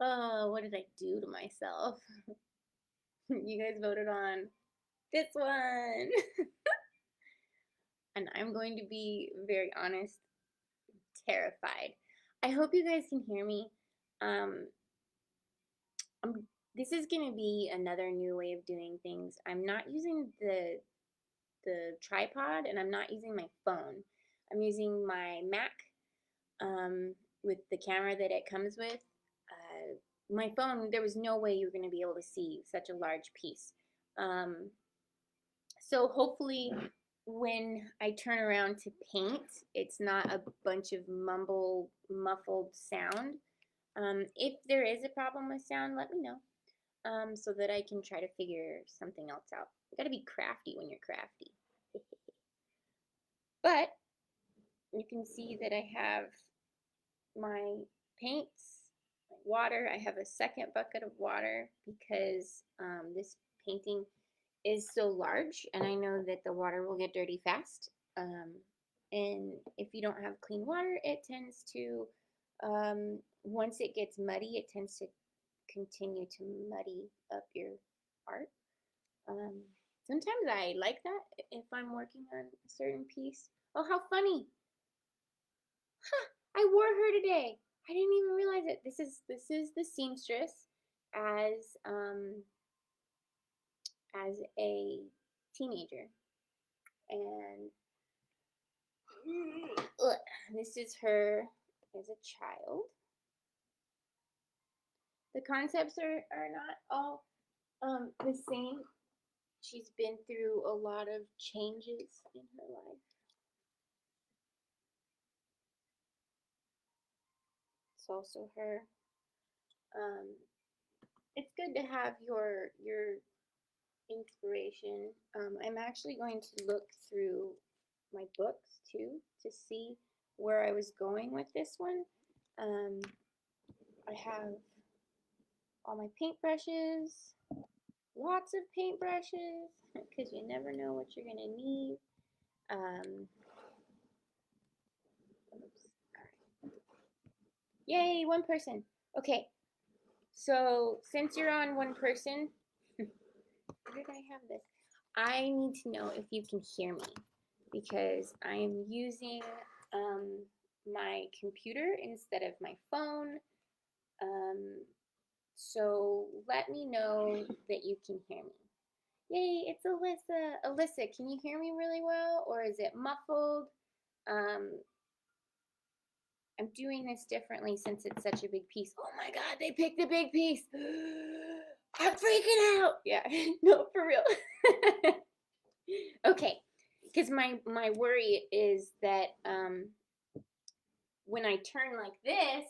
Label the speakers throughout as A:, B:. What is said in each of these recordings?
A: Oh, what did I do to myself? You guys voted on this one. And I'm going to be very honest, terrified. I hope you guys can hear me. Um, this is going to be another new way of doing things. I'm not using the tripod, and I'm not using my phone. I'm using my Mac with the camera that it comes with. My phone, there was no way you were going to be able to see such a large piece. Um, so hopefully when I turn around to paint, it's not a bunch of muffled sound. If there is a problem with sound, let me know, so that I can try to figure something else out. You gotta be crafty when you're crafty. But you can see that I have my paints, my water. I have a second bucket of water because this painting is so large, and I know that the water will get dirty fast. And if you don't have clean water, it tends to, once it gets muddy, it tends to continue to muddy up your art. Um, Sometimes I like that if I'm working on a certain piece. Oh, how funny! Huh, I wore her today. I didn't even realize it. This is the seamstress as as a teenager, and this is her as a child. The concepts are not all the same. She's been through a lot of changes in her life. It's also her. Um, it's good to have your inspiration. I'm actually going to look through my books too to see where I was going with this one. Um, I have all my paintbrushes, lots of paintbrushes, because you never know what you're going to need. Oops, all right. Yay, one person. Okay, so since you're on one person, where did I have this? I need to know if you can hear me because I'm using my computer instead of my phone. Um, so let me know that you can hear me. Yay, it's Alyssa. Alyssa, can you hear me really well, or is it muffled? Um, I'm doing this differently since it's such a big piece. Oh my god, they picked the big piece. I'm freaking out. Yeah, no, for real. Okay, because my worry is that when I turn like this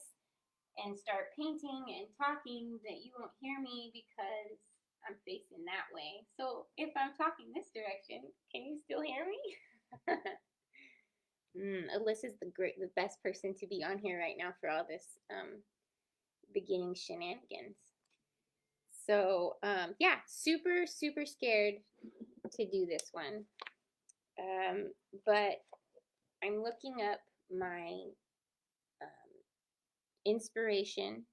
A: and start painting and talking, that you won't hear me because I'm facing that way. So if I'm talking this direction, can you still hear me? Alyssa's the best person to be on here right now for all this beginning shenanigans. So yeah, super scared to do this one, but I'm looking up my inspiration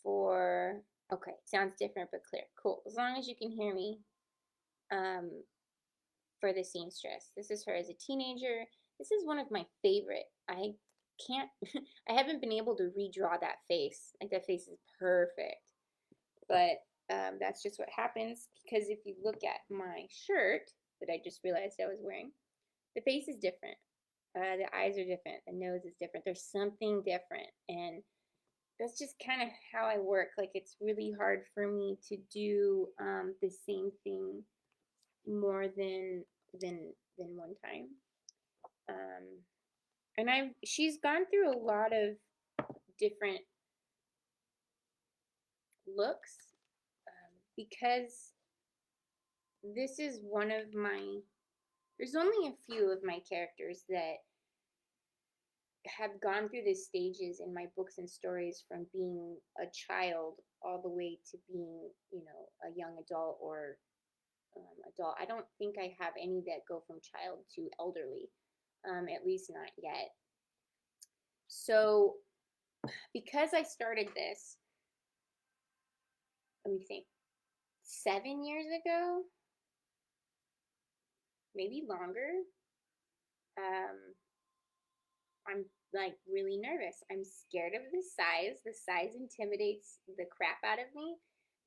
A: for. Okay, sounds different but clear. Cool. As long as you can hear me. Um, for the seamstress. This is her as a teenager. This is one of my favorite. I can't, I haven't been able to redraw that face. Like that face is perfect. But that's just what happens because if you look at my shirt that I just realized I was wearing, the face is different. The eyes are different. The nose is different. There's something different. And that's just kind of how I work. Like it's really hard for me to do the same thing more than one time. Um, and she's gone through a lot of different looks because this is one of my. There's only a few of my characters that have gone through the stages in my books and stories from being a child all the way to being, a young adult or adult. I don't think I have any that go from child to elderly, at least not yet. So because I started this, let me think, 7 years ago, maybe longer. I'm like really nervous. I'm scared of the size. The size intimidates the crap out of me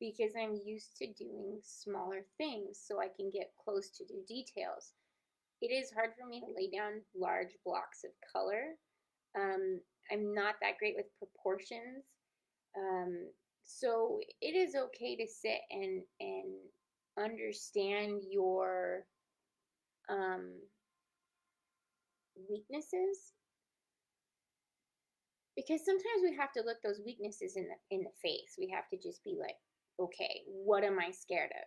A: because I'm used to doing smaller things so I can get close to do details. It is hard for me to lay down large blocks of color. Um, I'm not that great with proportions. Um, so it is okay to sit and understand your um, weaknesses, because sometimes we have to look those weaknesses in the face. We have to just be like, okay, what am I scared of?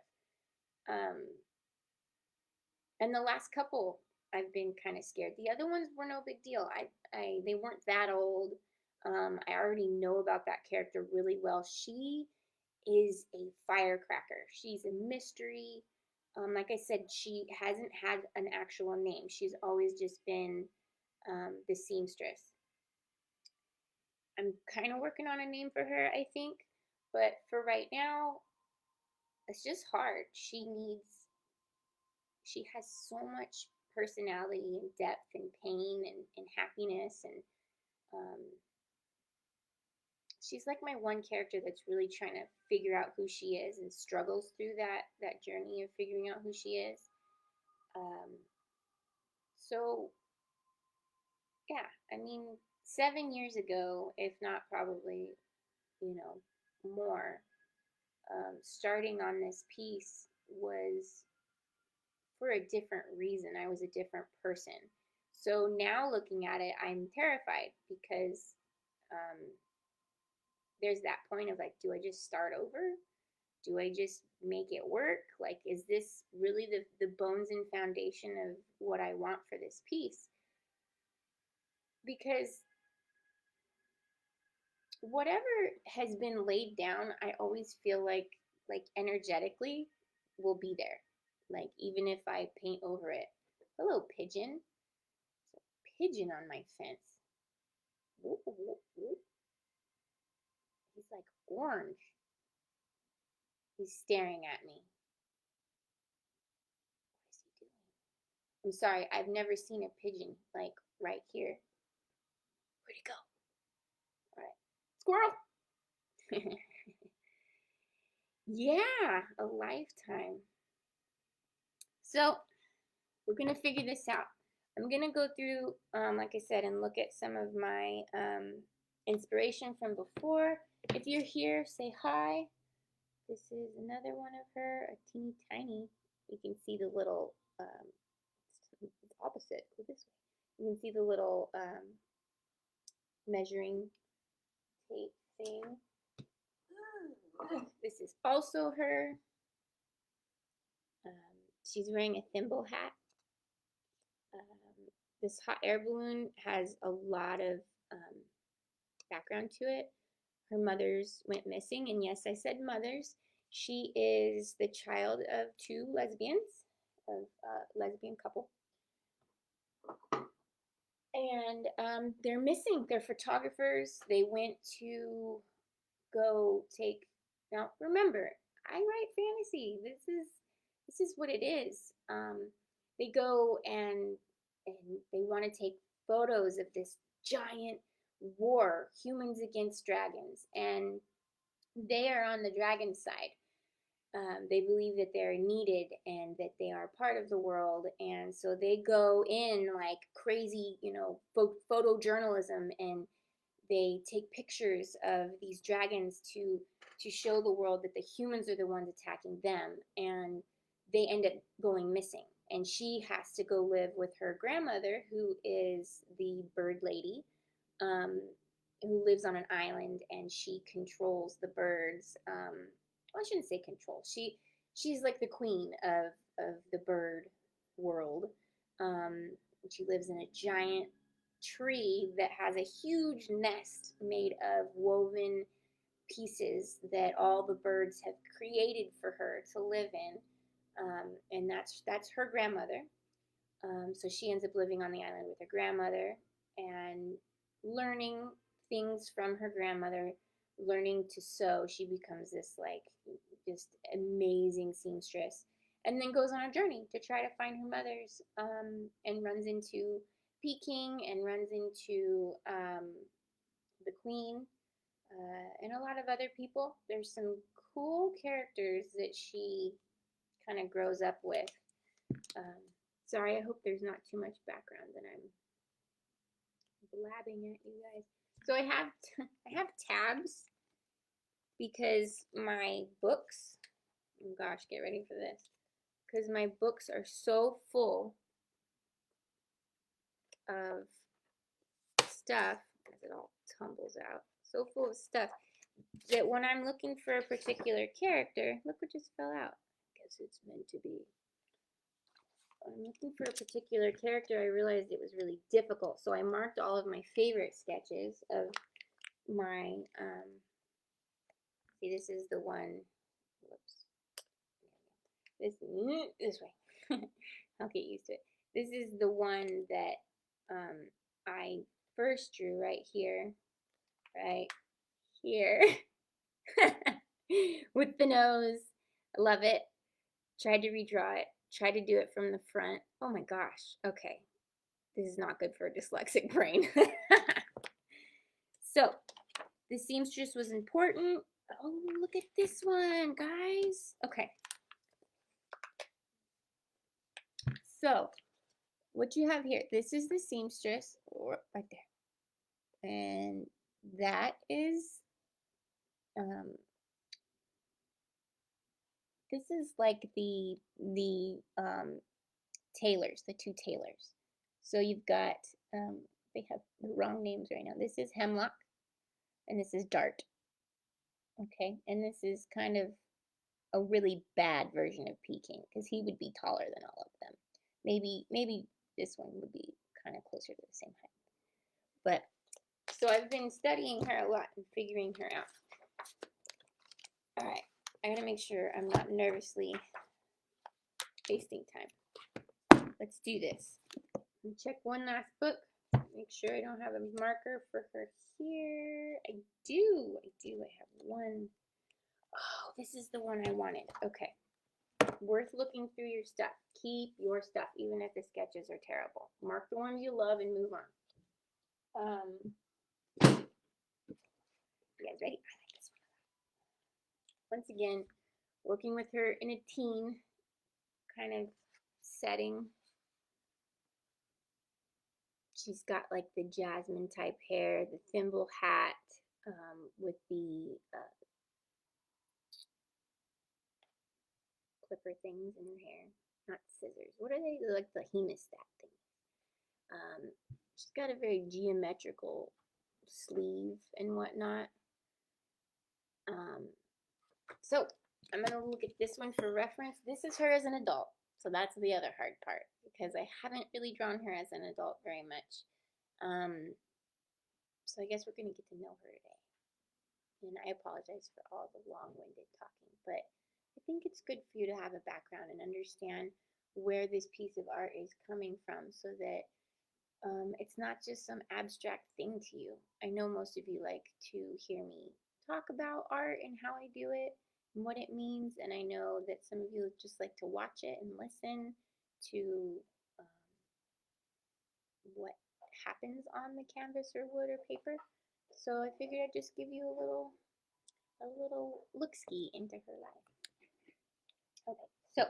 A: And the last couple, I've been kind of scared. The other ones were no big deal. They weren't that old. I already know about that character really well. She is a firecracker. She's a mystery. Like I said, she hasn't had an actual name. She's always just been the seamstress. I'm kind of working on a name for her, I think. But for right now, it's just hard. She has so much personality and depth and pain and happiness. And um, she's like my one character that's really trying to figure out who she is and struggles through that journey of figuring out who she is. Um, so, yeah, I mean, 7 years ago, if not probably, you know, more, starting on this piece was for a different reason. I was a different person. So now looking at it, I'm terrified because um, there's that point of like, do I just start over? Do I just make it work? Like, is this really the bones and foundation of what I want for this piece? Because whatever has been laid down, I always feel like energetically will be there. Like even if I paint over it. Hello, pigeon. There's a pigeon on my fence. Whoop, whoop, whoop. He's like orange. He's staring at me. What is he doing? I'm sorry, I've never seen a pigeon like right here. Where'd he go? All right. Squirrel. Yeah, a lifetime. So we're gonna figure this out. I'm gonna go through, like I said, and look at some of my inspiration from before. If you're here, say hi. This is another one of her, a teeny tiny. You can see the little, it's opposite. Go this way. You can see the little measuring tape thing. This is also her. She's wearing a thimble hat. This hot air balloon has a lot of background to it. Her mothers went missing, and yes, I said mothers. She is the child of two lesbians, of a lesbian couple. And they're missing. They're photographers. They went to go take. Now, remember, I write fantasy. This is what it is. They go and they want to take photos of this giant war, humans against dragons, and they are on the dragon side. They believe that they're needed and that they are part of the world, and so they go in like crazy, photojournalism, and they take pictures of these dragons to show the world that the humans are the ones attacking them, and they end up going missing. And she has to go live with her grandmother, who is the bird lady, um, who lives on an island, and she controls the birds. Well, I shouldn't say control. She's like the queen of the bird world. She lives in a giant tree that has a huge nest made of woven pieces that all the birds have created for her to live in, and that's her grandmother. So she ends up living on the island with her grandmother and learning things from her grandmother, learning to sew. She becomes this like just amazing seamstress, and then goes on a journey to try to find her mother's, and runs into Peking and runs into the Queen, and a lot of other people. There's some cool characters that she kind of grows up with. Sorry, I hope there's not too much background that I'm blabbing at you guys. So I have tabs because my books, oh gosh, get ready for this, because my books are so full of stuff, as it all tumbles out, so full of stuff that when I'm looking for a particular character, look what just fell out. I guess it's meant to be. When I'm looking for a particular character, I realized it was really difficult. So I marked all of my favorite sketches of my, see, this is the one, whoops, this way. I'll get used to it. This is the one that I first drew right here, with the nose. I love it. Tried to redraw it. Tried to do it from the front. Oh my gosh. Okay. This is not good for a dyslexic brain. So, the seamstress was important. Oh, look at this one, guys. Okay. So, what you have here, this is the seamstress, right there. And that is, this is like the tailors, the two tailors. So you've got, they have the wrong names right now. This is Hemlock, and this is Dart. Okay, and this is kind of a really bad version of Peking, because he would be taller than all of them. Maybe this one would be kind of closer to the same height. But, so I've been studying her a lot and figuring her out. All right, I gotta make sure I'm not nervously wasting time. Let's do this. Check one last book. Make sure I don't have a marker for her here. I do. I have one. Oh, this is the one I wanted. Okay. Worth looking through your stuff. Keep your stuff, even if the sketches are terrible. Mark the ones you love and move on. You guys ready? I like this one. Once again, working with her in a teen kind of setting. She's got like the jasmine type hair, the thimble hat, with the clipper things in her hair. Not scissors. What are they? They're like the hemostat things. She's got a very geometrical sleeve and whatnot. So I'm going to look at this one for reference. This is her as an adult. So that's the other hard part, because I haven't really drawn her as an adult very much. So I guess we're going to get to know her today. And I apologize for all the long-winded talking, but I think it's good for you to have a background and understand where this piece of art is coming from, so that it's not just some abstract thing to you. I know most of you like to hear me talk about art and how I do it and what it means, and I know that some of you just like to watch it and listen to what happens on the canvas or wood or paper. So I figured I'd just give you a little look-ski into her life. Okay, so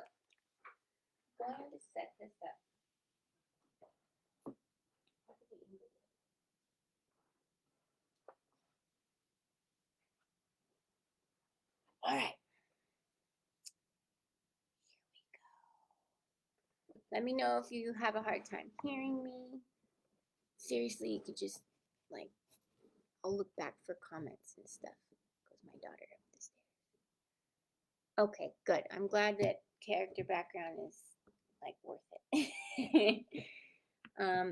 A: I'm going to set this up. All right. Here we go. Let me know if you have a hard time hearing me. Seriously, you could just, like, I'll look back for comments and stuff. Goes my daughter up the stairs. Okay, good. I'm glad that character background is, like, worth it.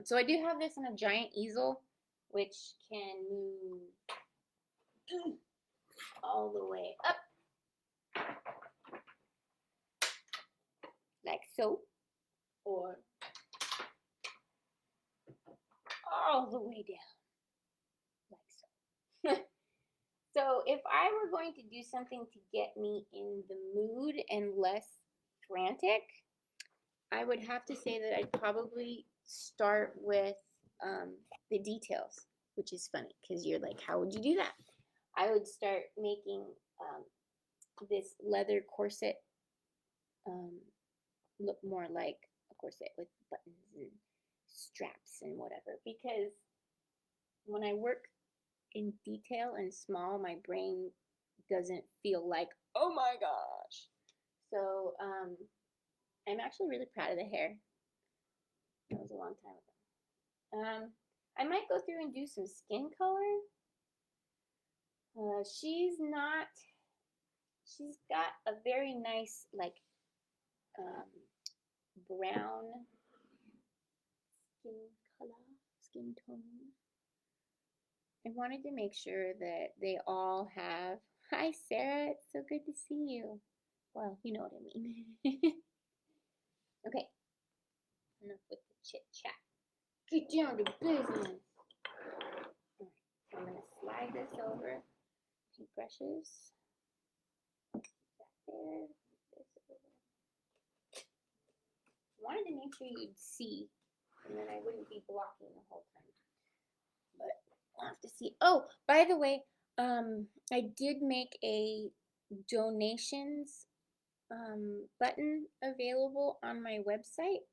A: So I do have this on a giant easel, which can move all the way up, like so, or all the way down, like so. I were going to do something to get me in the mood and less frantic, I would have to say that I'd probably start with the details, which is funny because you're like, how would you do that? I would start making this leather corset look more like a corset with buttons and straps and whatever, because when I work in detail and small, my brain doesn't feel like, oh my gosh. So I'm actually really proud of the hair. That was a long time ago. I might go through and do some skin color. She's got a very nice, like, brown skin tone. I wanted to make sure that they all have, hi Sarah, it's so good to see you. Well, you know what I mean. Okay, enough with the chit chat. Get down to business. Alright, so I'm gonna slide this over. Paintbrushes. That there. This over. I wanted to make sure you'd see, and then I wouldn't be blocking the whole time. But we'll have to see. Oh, by the way, I did make a donations button available on my website,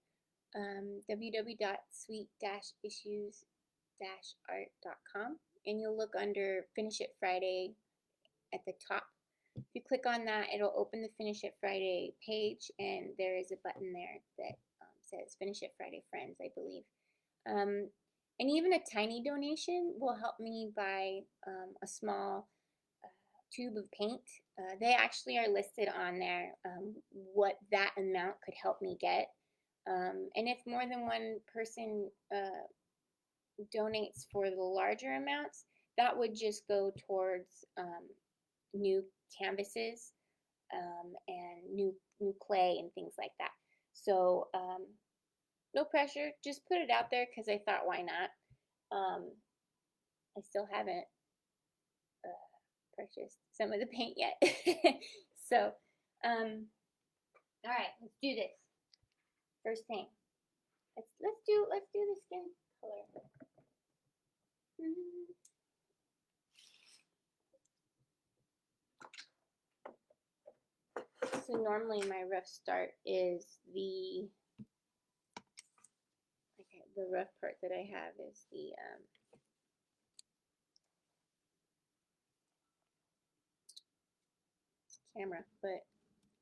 A: www.sweet-issues-art.com, and you'll look under Finish It Friday at the top. If you click on that, it'll open the Finish It Friday page, and there is a button there that says Finish It Friday Friends, I believe. And even a tiny donation will help me buy a small tube of paint. They actually are listed on there, what that amount could help me get. And if more than one person donates for the larger amounts, that would just go towards new canvases and new clay and things like that. So no pressure, just put it out there because I thought, why not? I still haven't purchased some of the paint yet. So, all right, let's do this. First thing, let's do the skin color. So normally my rough start is the rough part that I have is the camera, but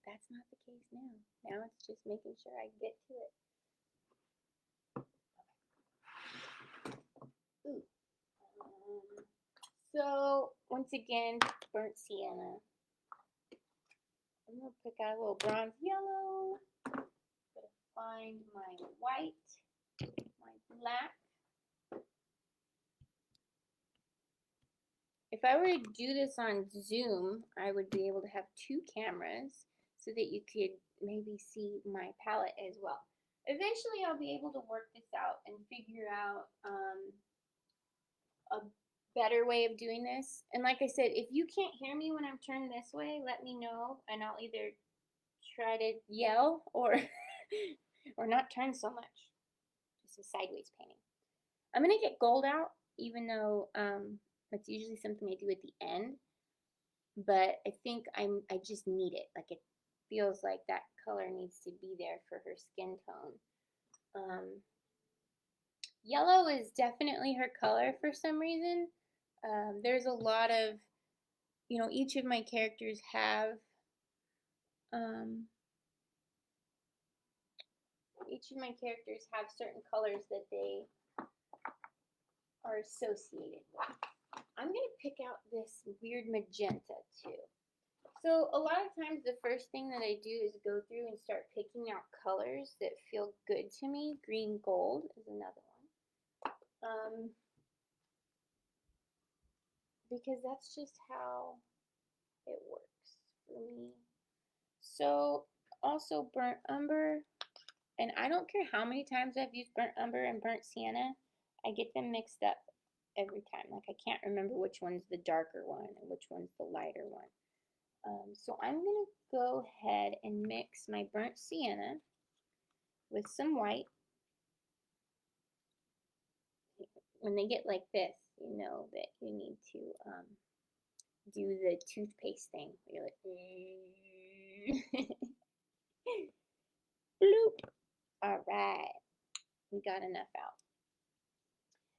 A: that's not the case now. Now it's just making sure I get to it. Ooh. So once again, burnt sienna. I'm gonna pick out a little bronze yellow. Gotta find my white, my black. If I were to do this on Zoom, I would be able to have two cameras so that you could maybe see my palette as well. Eventually, I'll be able to work this out and figure out a better way of doing this. And like I said, if you can't hear me when I'm turned this way, let me know, and I'll either try to yell or or not turn so much. Just a sideways painting. I'm gonna get gold out, even though that's usually something I do at the end. But I think I just need it. Like, it feels like that color needs to be there for her skin tone. Yellow is definitely her color for some reason. There's a lot of, you know, each of my characters have certain colors that they are associated with. I'm going to pick out this weird magenta too. So a lot of times the first thing that I do is go through and start picking out colors that feel good to me. Green gold is another one. Because that's just how it works for me. So also burnt umber, and I don't care how many times I've used burnt umber and burnt sienna, I get them mixed up every time. Like I can't remember which one's the darker one and which one's the lighter one. So I'm going to go ahead and mix my burnt sienna with some white. When they get like this, you know that you need to do the toothpaste thing. You're like, bloop. All right, we got enough out.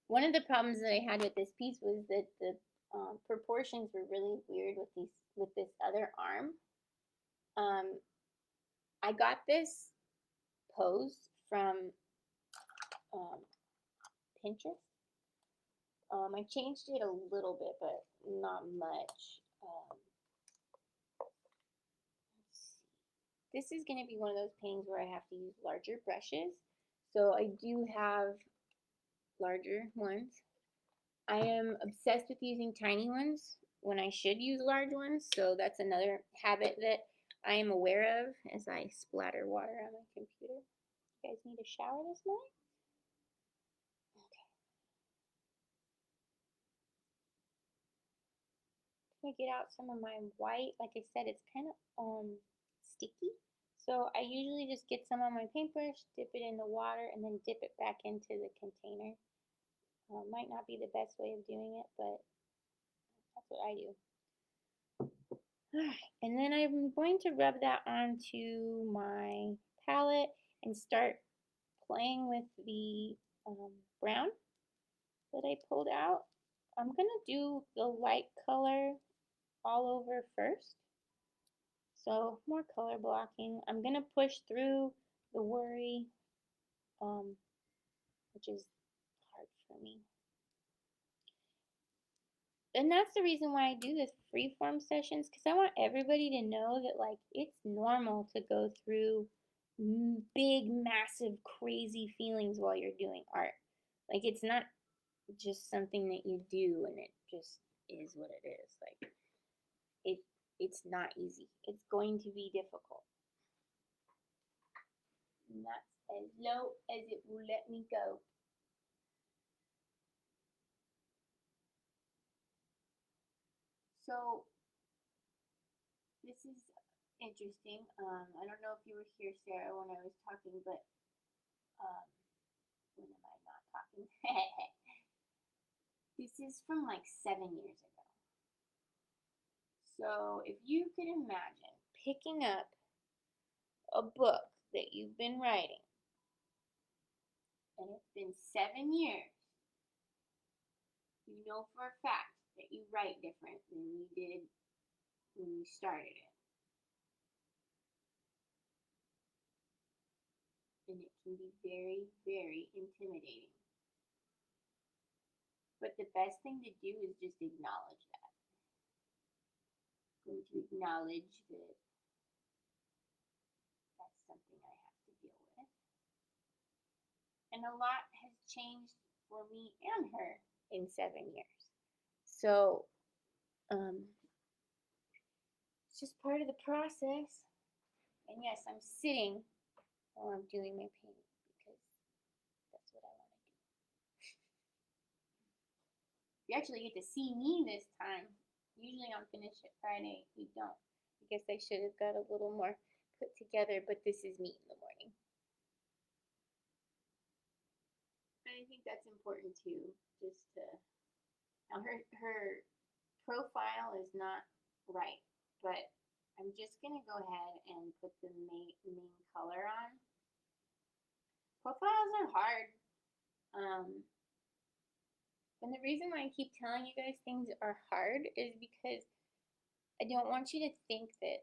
A: One of the problems that I had with this piece was that the proportions were really weird with this other arm. I got this pose from Pinterest. I changed it a little bit, but not much. This is going to be one of those paintings where I have to use larger brushes. So I do have larger ones. I am obsessed with using tiny ones when I should use large ones. So that's another habit that I am aware of as I splatter water on my computer. You guys need a shower this morning? Okay. To get out some of my white, like I said, it's kind of sticky. So I usually just get some on my paintbrush, dip it in the water, and then dip it back into the container. Might not be the best way of doing it, but that's what I do. Alright, and then I'm going to rub that onto my palette and start playing with the brown that I pulled out. I'm going to do the light color all over first. So more color blocking. I'm going to push through the worry, which is hard for me. And that's the reason why I do this freeform sessions, because I want everybody to know that like it's normal to go through big, massive, crazy feelings while you're doing art. Like it's not just something that you do and it just is what it is. Like it's not easy. It's going to be difficult. And that's as low as it will let me go. So this is interesting. I don't know if you were here, Sarah, when I was talking, but when am I not talking? This is from like 7 years ago. So if you could imagine picking up a book that you've been writing, and it's been 7 years, you know for a fact that you write different than you did when you started it. And it can be very, very intimidating. But the best thing to do is just acknowledge that. I'm going to acknowledge that that's something I have to deal with. And a lot has changed for me and her in 7 years. So, it's just part of the process. And yes, I'm sitting while I'm doing my painting because that's what I want to do. You actually get to see me this time. Usually I'm finished at Friday. You don't. I guess I should have got a little more put together, but this is me in the morning. But I think that's important too, just to. Now her profile is not right, but I'm just gonna go ahead and put the main color on. Profiles are hard. And the reason why I keep telling you guys things are hard is because I don't want you to think that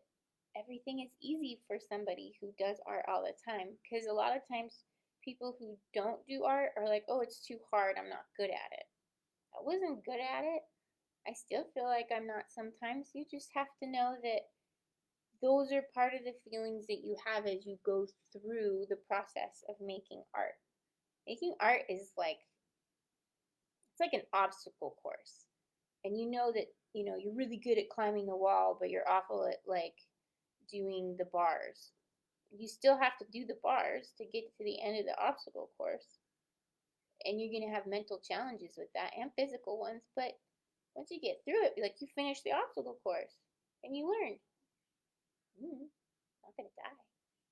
A: everything is easy for somebody who does art all the time. Because a lot of times people who don't do art are like, oh, it's too hard, I'm not good at it. I wasn't good at it. I still feel like I'm not sometimes. You just have to know that those are part of the feelings that you have as you go through the process of making art. Making art is like, it's like an obstacle course. And you know that, you know, you're really good at climbing the wall, but you're awful at like doing the bars. You still have to do the bars to get to the end of the obstacle course. and you're going to have mental challenges with that and physical ones, but once you get through it, like you finish the obstacle course and you learn. Not going to die.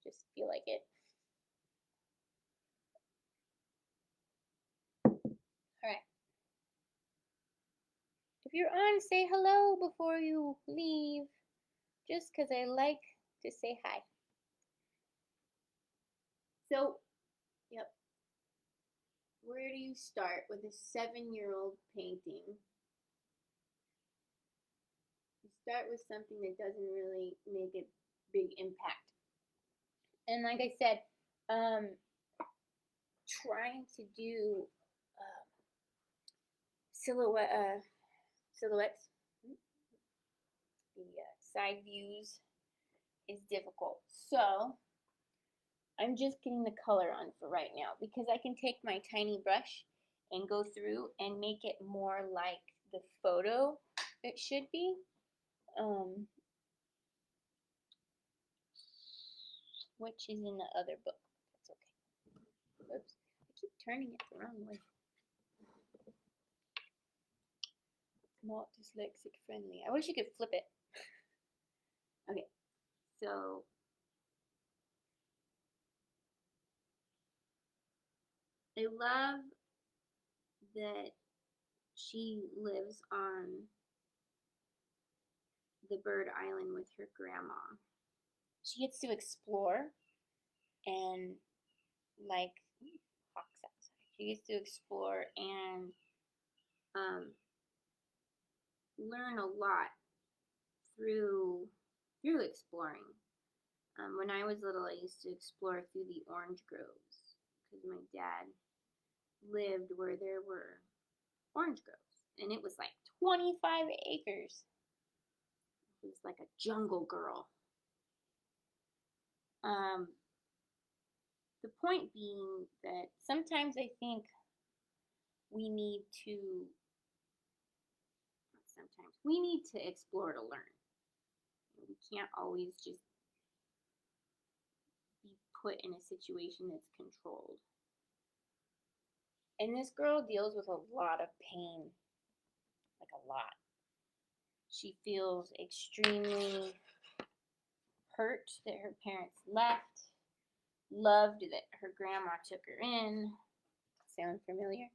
A: Just feel like it. Alright. If you're on, say hello before you leave, just because I like to say hi. So, yep. Where do you start with a 7-year-old painting? You start with something that doesn't really make a big impact. And like I said, trying to do silhouettes, the side views is difficult. So I'm just getting the color on for right now because I can take my tiny brush and go through and make it more like the photo it should be. Which is in the other book. That's okay. Oops. I keep turning it the wrong way. Not dyslexic friendly. I wish you could flip it. Okay, so I love that she lives on the bird island with her grandma. She gets to explore and like hawks outside. She gets to explore and learn a lot through exploring. When I was little, I used to explore through the orange groves because my dad lived where there were orange groves, and it was like 25 acres. It was like a jungle girl. The point being that sometimes I think we need to, explore to learn. We can't always just be put in a situation that's controlled. And this girl deals with a lot of pain, like a lot. She feels extremely hurt that her parents left, loved that her grandma took her in. Sound familiar?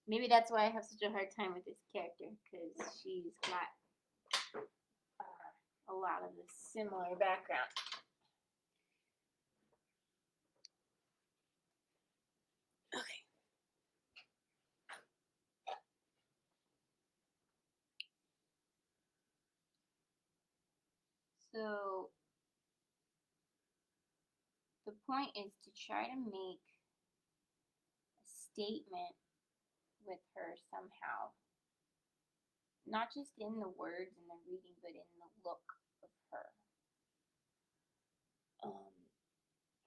A: Maybe that's why I have such a hard time with this character, because she's got a lot of the similar background. Okay. So the point is to try to make a statement with her somehow. Not just in the words and the reading, but in the look of her.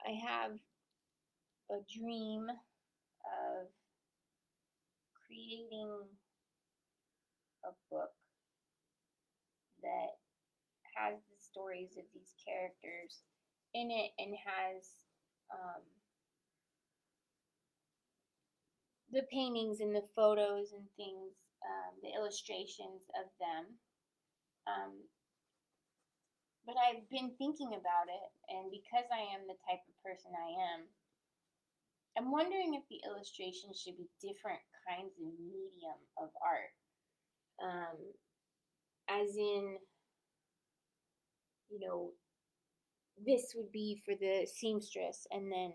A: I have a dream of creating a book that has the stories of these characters in it and has the paintings and the photos and things, the illustrations of them. But I've been thinking about it, and because I am the type of person I am, I'm wondering if the illustrations should be different kinds of medium of art. As in, this would be for the seamstress, and then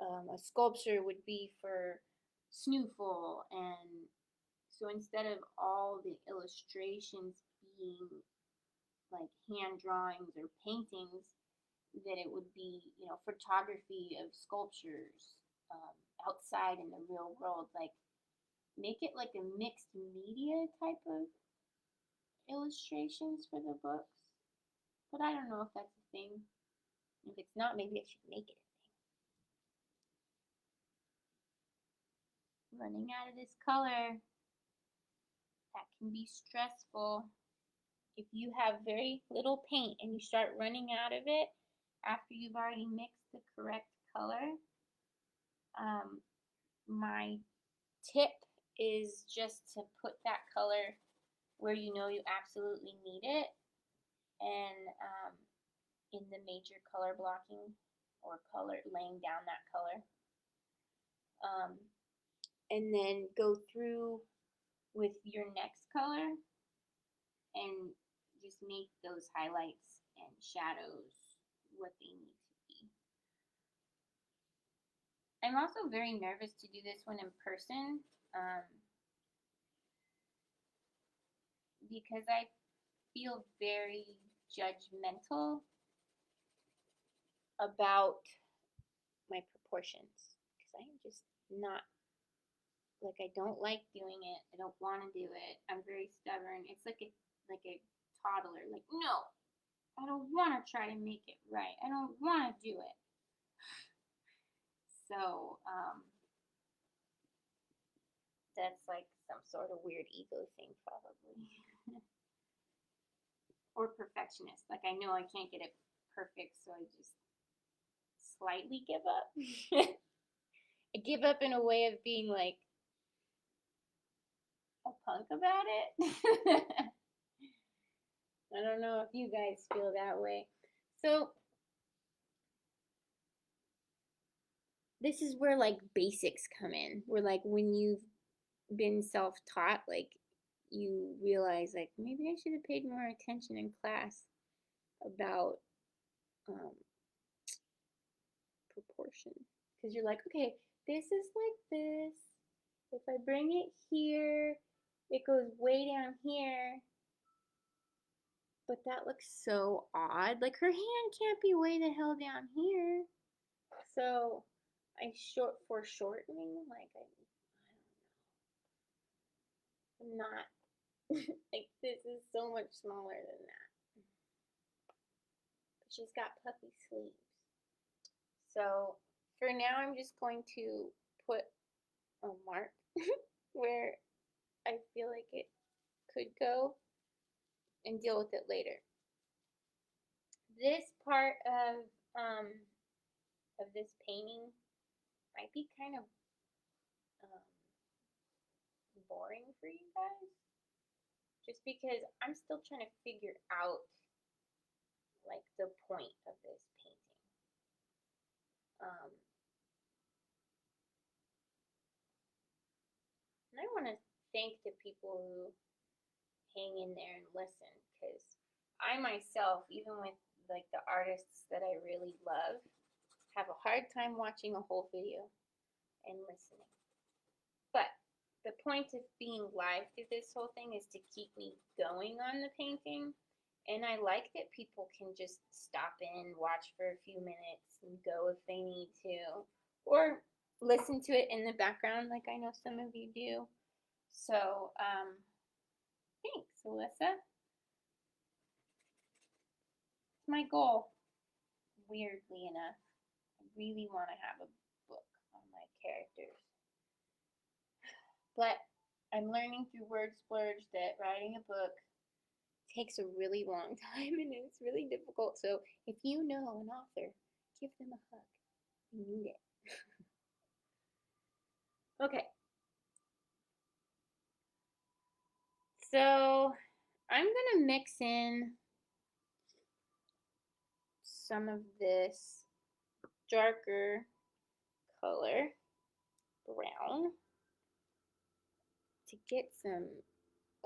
A: a sculpture would be for Snoofle, and so instead of all the illustrations being like hand drawings or paintings, that it would be, photography of sculptures outside in the real world. Like, make it like a mixed media type of illustrations for the books. But I don't know if that's a thing. If it's not, maybe I should make it a thing. Running out of this color. That can be stressful. If you have very little paint and you start running out of it after you've already mixed the correct color, my tip is just to put that color where you know you absolutely need it, and in the major color blocking or color laying down that color, and then go through with your next color and just make those highlights and shadows what they need to be. I'm also very nervous to do this one in person because I feel very judgmental about my proportions, because I am just not, like, I don't like doing it. I don't want to do it. I'm very stubborn. It's like a toddler. Like, no, I don't want to try to make it right. I don't want to do it. So that's like some sort of weird ego thing, probably. Or perfectionist. Like, I know I can't get it perfect, so I just slightly give up. I give up in a way of being like a punk about it. I don't know if you guys feel that way. So this is where like basics come in. Where like when you've been self-taught, like you realize like maybe I should have paid more attention in class about proportion, because you're like, okay, this is like this. If I bring it here, it goes way down here. But that looks so odd. Like her hand can't be way the hell down here. So I foreshortening, like I'm not like this is so much smaller than that. But she's got puffy sleeves. So for now I'm just going to put a mark where I feel like it could go and deal with it later. This part of this painting might be kind of boring for you guys, just because I'm still trying to figure out like the point of this painting. And I want to thank the people who hang in there and listen, because I myself, even with like the artists that I really love, have a hard time watching a whole video and listening. But the point of being live through this whole thing is to keep me going on the painting. And I like that people can just stop in, watch for a few minutes, and go if they need to. Or listen to it in the background like I know some of you do. So, thanks, Alyssa. It's my goal, weirdly enough. I really want to have a book on my characters. But I'm learning through word splurge that writing a book takes a really long time and it's really difficult. So if you know an author, give them a hug. You need it. Okay. So I'm going to mix in some of this darker color, brown, to get some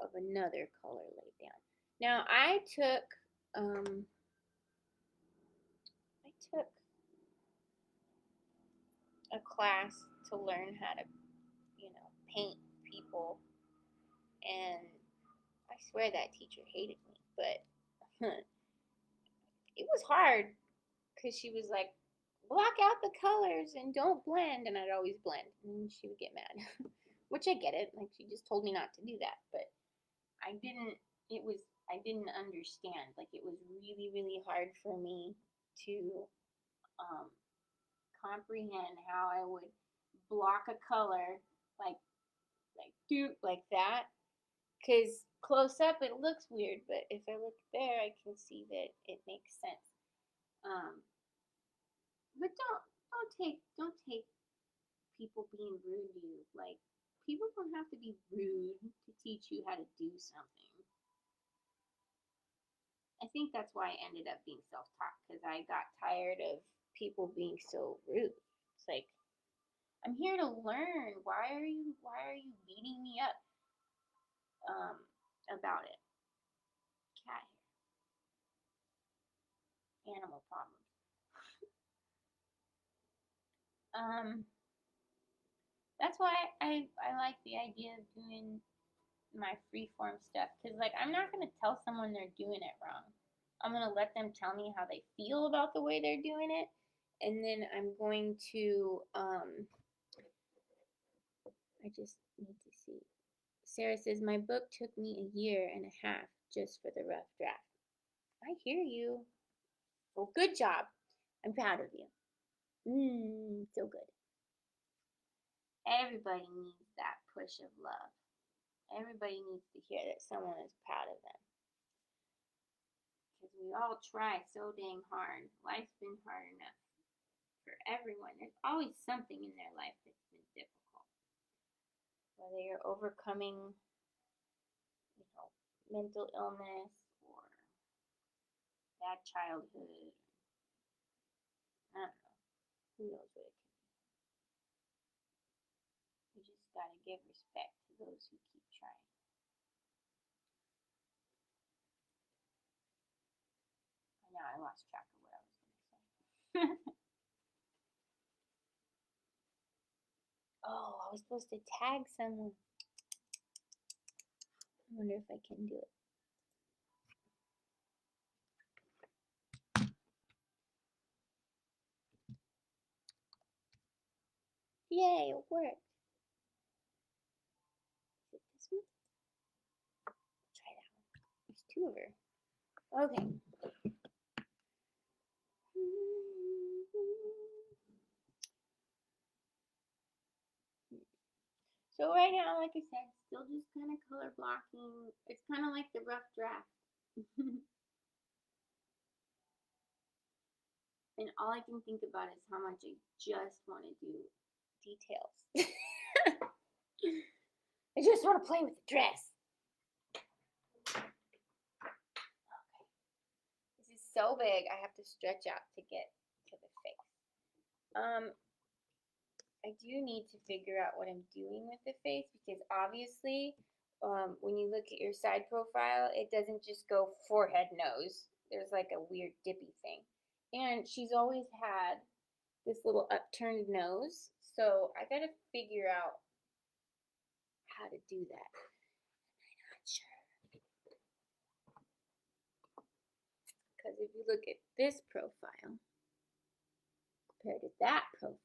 A: of another color laid down. Now I took a class to learn how to, paint people, and I swear that teacher hated me, but it was hard because she was like, block out the colors and don't blend, and I'd always blend, and she would get mad, which I get it. Like, she just told me not to do that, but I didn't understand. Like, it was really, really hard for me to comprehend how I would block a color like that, because close up it looks weird, but if I look there I can see that it makes sense. But don't take people being rude to you. Like, people don't have to be rude to teach you how to do something. I think that's why I ended up being self-taught, because I got tired of people being so rude. It's like, I'm here to learn. Why are you beating me up about it? Cat hair. Animal problems. That's why I like the idea of doing my freeform stuff, because like I'm not gonna tell someone they're doing it wrong. I'm gonna let them tell me how they feel about the way they're doing it, and then I'm going to I just need to see. Sarah says my book took me a year and a half just for the rough draft. I hear you. Well, good job. I'm proud of you. So good. Everybody needs that push of love. Everybody needs to hear that someone is proud of them. Because we all try so dang hard. Life's been hard enough for everyone. There's always something in their life that's been difficult. Whether you're overcoming, mental illness or bad childhood. I don't know. Who knows what it can be. You just gotta give respect to those who keep trying. Now I lost track of what I was going to say. Oh, I was supposed to tag someone. I wonder if I can do it. Yay, it worked. Is it this one? Try that one. There's two of her. Okay. So right now, like I said, still just kind of color blocking. It's kind of like the rough draft. And all I can think about is how much I just want to do details. I just want to play with the dress. Okay. This is so big, I have to stretch out to get to the face. I do need to figure out what I'm doing with the face, because obviously when you look at your side profile, it doesn't just go forehead, nose. There's like a weird dippy thing. And she's always had this little upturned nose, so I gotta figure out how to do that. I'm not sure. Because if you look at this profile compared to that profile,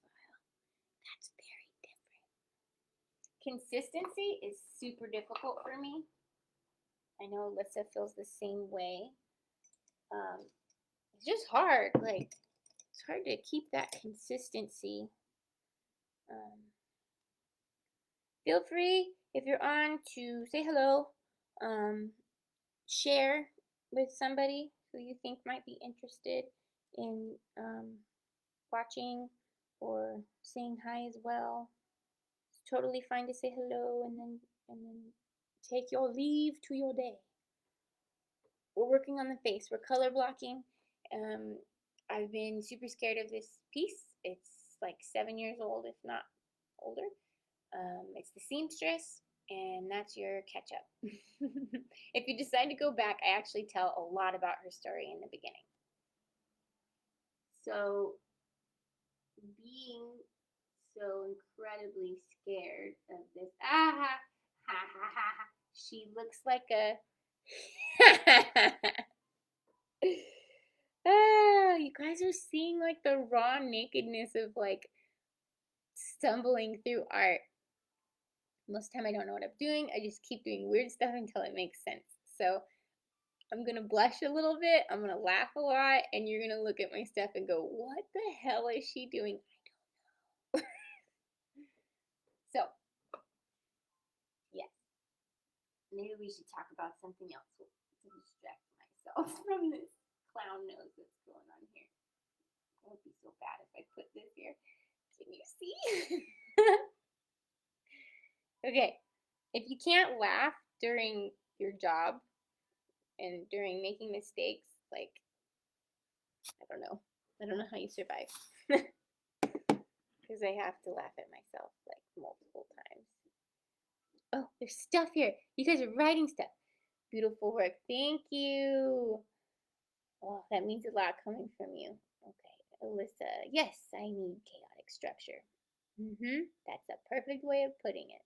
A: that's very different. Consistency is super difficult for me. I know Alyssa feels the same way. It's just hard. Like, it's hard to keep that consistency. Feel free, if you're on, to say hello. Share with somebody who you think might be interested in watching or saying hi as well. It's totally fine to say hello and then take your leave to your day. We're working on the face. We're color blocking. I've been super scared of this piece. It's like 7 years old, if not older. It's the Seamstress, and that's your catch up. If you decide to go back, I actually tell a lot about her story in the beginning. So, being so incredibly scared of this, she looks like a you guys are seeing like the raw nakedness of like stumbling through art. Most of the time I don't know what I'm doing. I just keep doing weird stuff until it makes sense. So I'm gonna blush a little bit, I'm gonna laugh a lot, and you're gonna look at my stuff and go, what the hell is she doing? I don't know. So, yes. Maybe we should talk about something else to distract myself from this clown nose that's going on here. It would be so bad if I put this here. Can you see? Okay, if you can't laugh during your job and during making mistakes, like, I don't know. I don't know how you survive. Because I have to laugh at myself like multiple times. Oh, there's stuff here. You guys are writing stuff. Beautiful work. Thank you. Oh, that means a lot coming from you. Okay, Alyssa. Yes, I need chaotic structure. That's a perfect way of putting it.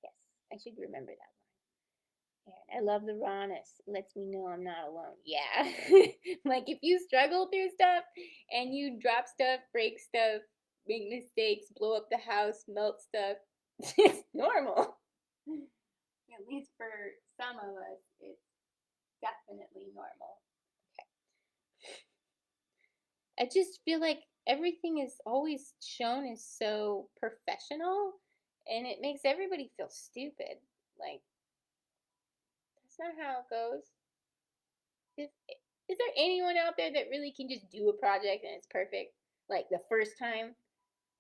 A: Yes, I should remember that one. And I love the rawness. It lets me know I'm not alone. Yeah. Like if you struggle through stuff and you drop stuff, break stuff, make mistakes, blow up the house, melt stuff, it's normal. At least for some of us, it's definitely normal. Okay. I just feel like everything is always shown as so professional and it makes everybody feel stupid. Like, that's not how it goes. Is there anyone out there that really can just do a project and it's perfect? Like the first time?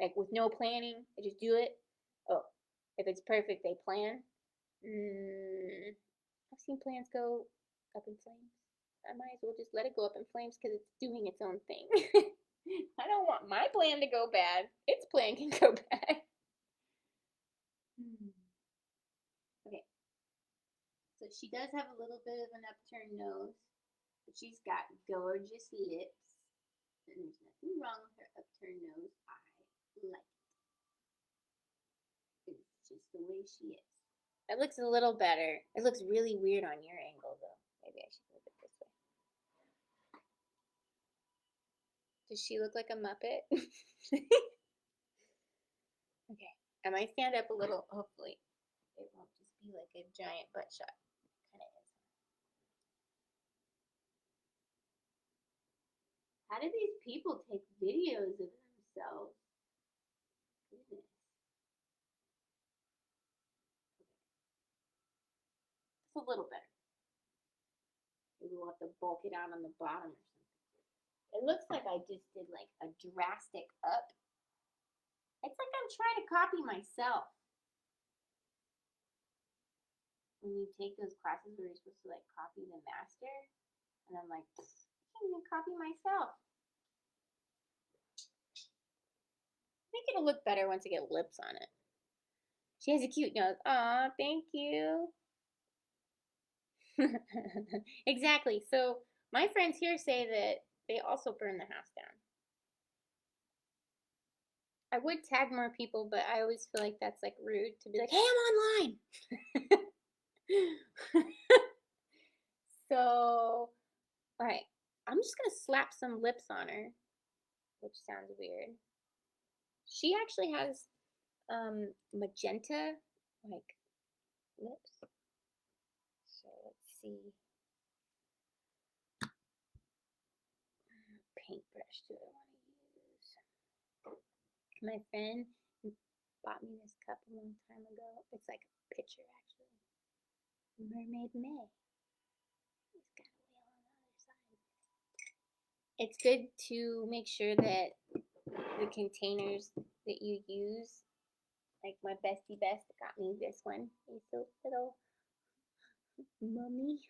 A: Like with no planning? They just do it? Oh, if it's perfect, they plan? I've seen plans go up in flames. I might as well just let it go up in flames because it's doing its own thing. I don't want my plan to go bad. Its plan can go bad. Okay. So she does have a little bit of an upturned nose, but she's got gorgeous lips. And there's nothing wrong with her upturned nose. I like it. It's just the way she is. It looks a little better. It looks really weird on your angle, though. Maybe I should move it this way. Does she look like a Muppet? Okay. I might stand up a little. Hopefully, it won't just be like a giant butt shot. Kind of is. How do these people take videos of themselves? Goodness. It's a little better. Maybe we'll have to bulk it out on the bottom or something. It looks like I just did like a drastic up. It's like I'm trying to copy myself. When you take those classes where you're supposed to like copy the master, and I'm like, I can't even copy myself. I think it'll look better once I get lips on it. She has a cute nose. Aw, thank you. Exactly. So my friends here say that they also burn the house down. I would tag more people, but I always feel like that's like rude to be like, hey, I'm online. So, all right. I'm just going to slap some lips on her, which sounds weird. She actually has magenta like lips. So let's see. Paintbrush do I want to use? My friend bought me this cup a long time ago. It's like a picture actually. Mermaid May. It's got a whale on the other side. It's good to make sure that the containers that you use, like my bestie best got me this one. It's a little mummy.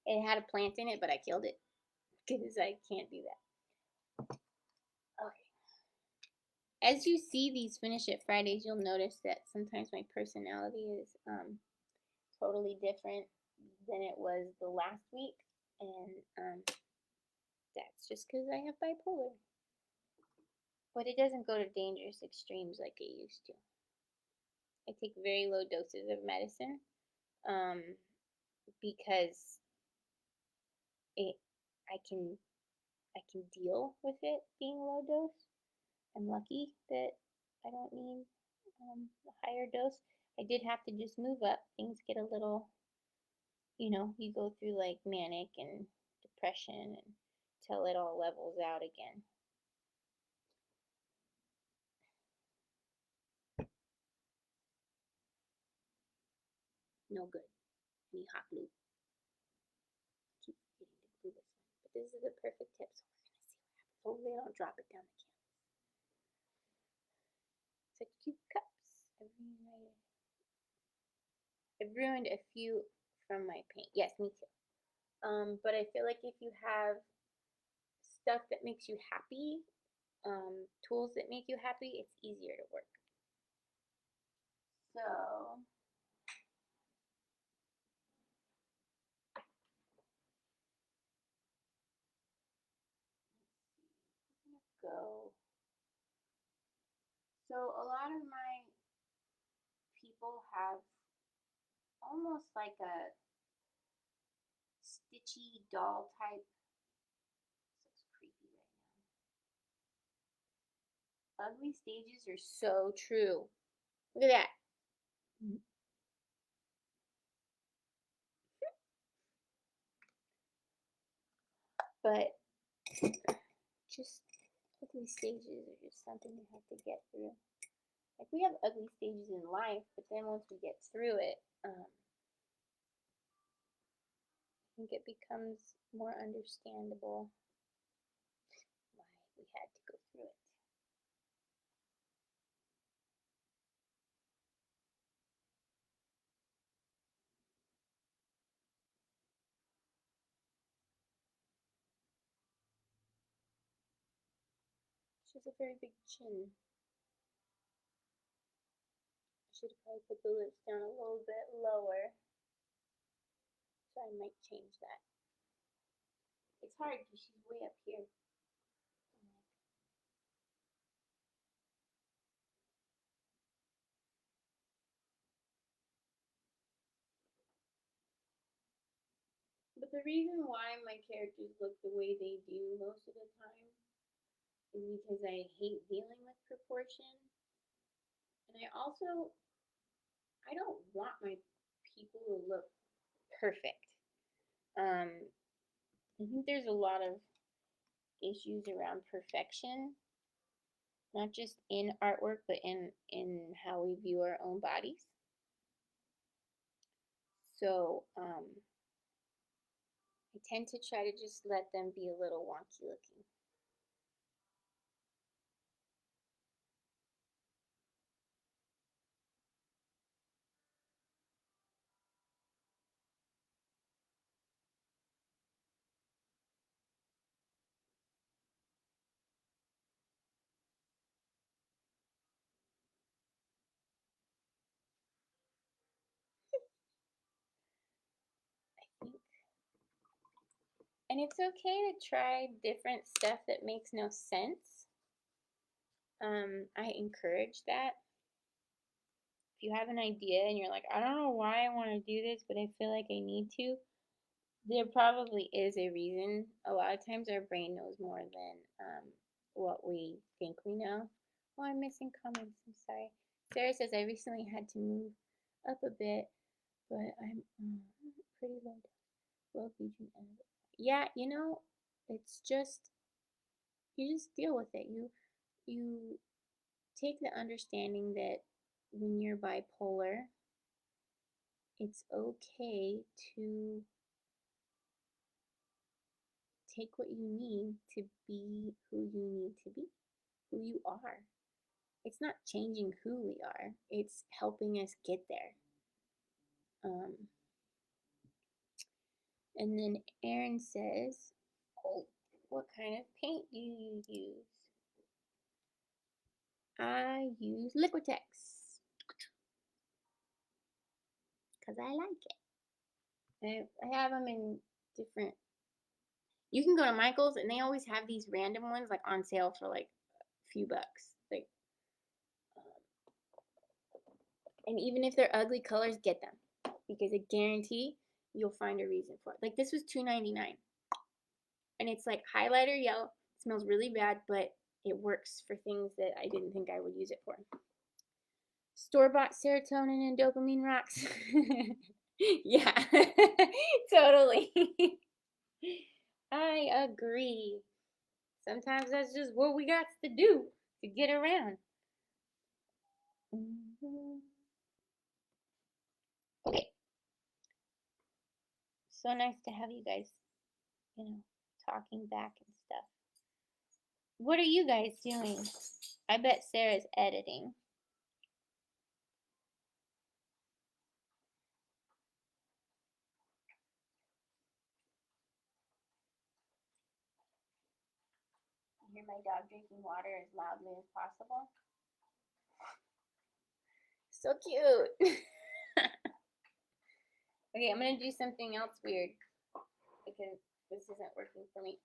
A: It had a plant in it, but I killed it because I can't do that. Okay. As you see these Finish It Fridays, you'll notice that sometimes my personality is totally different than it was the last week, and that's just because I have bipolar. But it doesn't go to dangerous extremes like it used to. I take very low doses of medicine because I can deal with it being low dose. I'm lucky that I don't need a higher dose. I did have to just move up. Things get a little, you go through like manic and depression until it all levels out again. No good. I need hot glue. Keep getting to glue this one. But this is the perfect tip, so we're going to see what happens. Hopefully I don't drop it down the canvas. So such cute cups. I've ruined a few from my paint. Yes, me too. But I feel like if you have stuff that makes you happy, tools that make you happy, it's easier to work. So go. So a lot of my people have almost like a stitchy doll type. So it's creepy right now. Ugly stages are so true. Look at that. But just ugly stages are just something you have to get through. Like we have ugly stages in life, but then once we get through it, I think it becomes more understandable why we had to go through it. She has a very big chin. I should probably put the lips down a little bit lower. So I might change that. It's hard because she's way up here. But the reason why my characters look the way they do most of the time is because I hate dealing with proportion. And I don't want my people to look perfect. I think there's a lot of issues around perfection, not just in artwork, but in how we view our own bodies. So I tend to try to just let them be a little wonky looking. I think. And it's okay to try different stuff that makes no sense. I encourage that. If you have an idea and you're like, I don't know why I want to do this, but I feel like I need to, there probably is a reason. A lot of times our brain knows more than what we think we know. Oh, I'm missing comments. I'm sorry. Sarah says, I recently had to move up a bit, but I'm pretty low vision. Yeah, you know, it's just, you just deal with it. You take the understanding that when you're bipolar, it's okay to take what you need to be who you need to be, who you are. It's not changing who we are, it's helping us get there. And then Aaron says, oh, what kind of paint do you use? I use Liquitex because I like it. I have them in different. You can go to Michael's and they always have these random ones like on sale for like a few bucks. Like, and even if they're ugly colors, get them because I guarantee you'll find a reason for it. Like this was $2.99, and it's like highlighter yellow. It smells really bad, but it works for things that I didn't think I would use it for. Store-bought serotonin and dopamine rocks. Yeah, totally. I agree. Sometimes that's just what we got to do to get around. Okay. So nice to have you guys, talking back and stuff. What are you guys doing? I bet Sarah's editing. hear my dog drinking water as loudly as possible. So cute. Okay, I'm gonna do something else weird because this isn't working for me.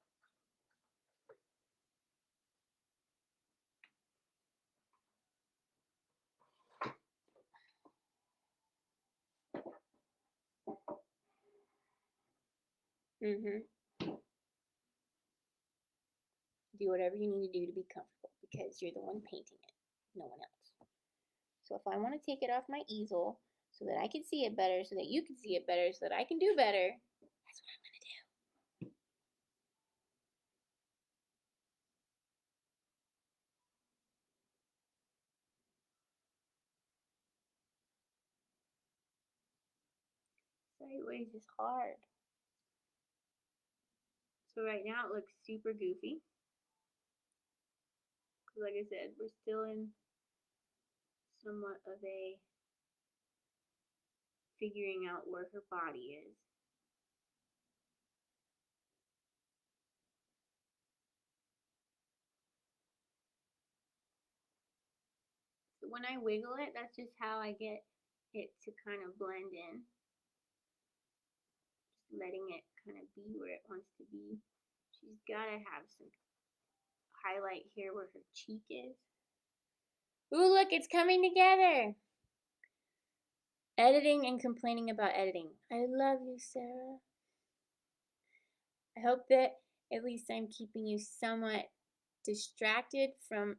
A: Do whatever you need to do to be comfortable because you're the one painting it, no one else. So if I want to take it off my easel so that I can see it better, so that you can see it better, so that I can do better, that's what I'm going to do. Sideways is hard. So right now it looks super goofy. Because like I said, we're still in somewhat of a figuring out where her body is. So when I wiggle it, that's just how I get it to kind of blend in. Just letting it kind of be where it wants to be. She's got to have some highlight here where her cheek is. Ooh, look, it's coming together. Editing and complaining about editing. I love you, Sarah. I hope that at least I'm keeping you somewhat distracted from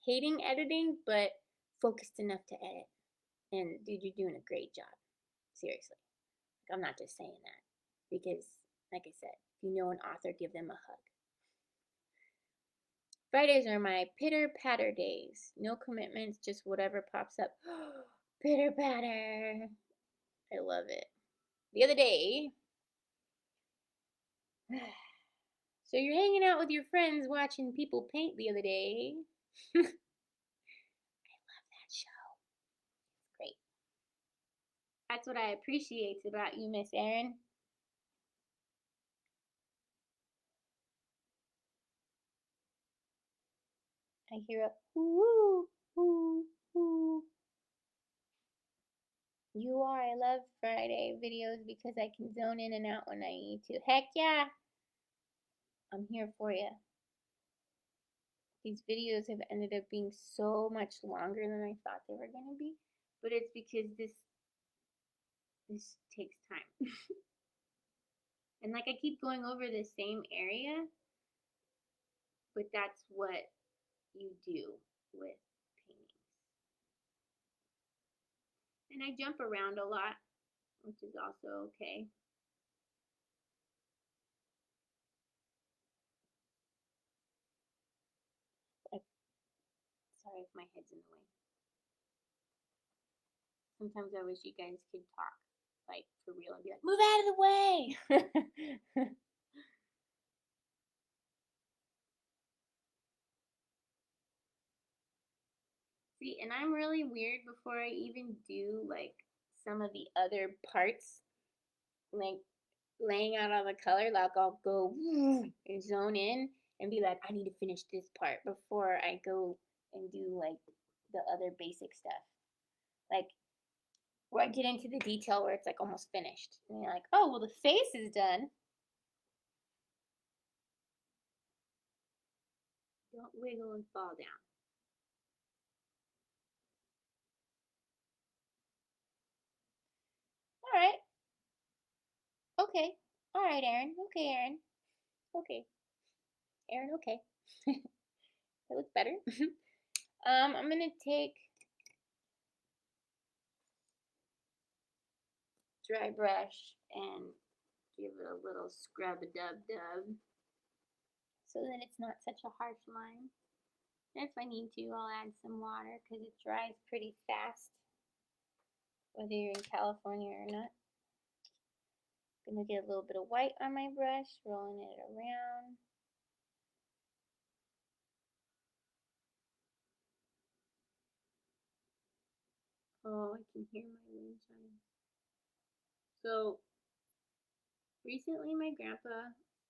A: hating editing, but focused enough to edit. And dude, you're doing a great job. Seriously. I'm not just saying that. Because, like I said, if you know an author, give them a hug. Fridays are my pitter-patter days. No commitments, just whatever pops up. Pitter-patter. I love it. The other day, so you're hanging out with your friends watching people paint the other day. I love that show. It's great. That's what I appreciate about you, Miss Erin. I hear a woo, woo, woo. You are. I love Friday videos because I can zone in and out when I need to. Heck yeah. I'm here for you. These videos have ended up being so much longer than I thought they were going to be. But it's because this takes time. And like I keep going over the same area, but that's what you do with paintings. And I jump around a lot, which is also okay. Sorry if my head's in the way. Sometimes I wish you guys could talk, like, for real, and be like, move out of the way! See, and I'm really weird before I even do, like, some of the other parts, like, laying out all the color, like, I'll go and zone in and be like, I need to finish this part before I go and do, like, the other basic stuff. Like, where I get into the detail where it's like almost finished. And you're like, oh, well, the face is done. Don't wiggle and fall down. All right. Okay. All right, Erin. Okay, Erin. Okay. Erin, okay. That looks better. I'm going to take dry brush and give it a little scrub-a-dub-dub so that it's not such a harsh line. And if I need to, I'll add some water because it dries pretty fast, whether you're in California or not. I'm going to get a little bit of white on my brush, rolling it around. Oh, I can hear my wind chime. So, recently my grandpa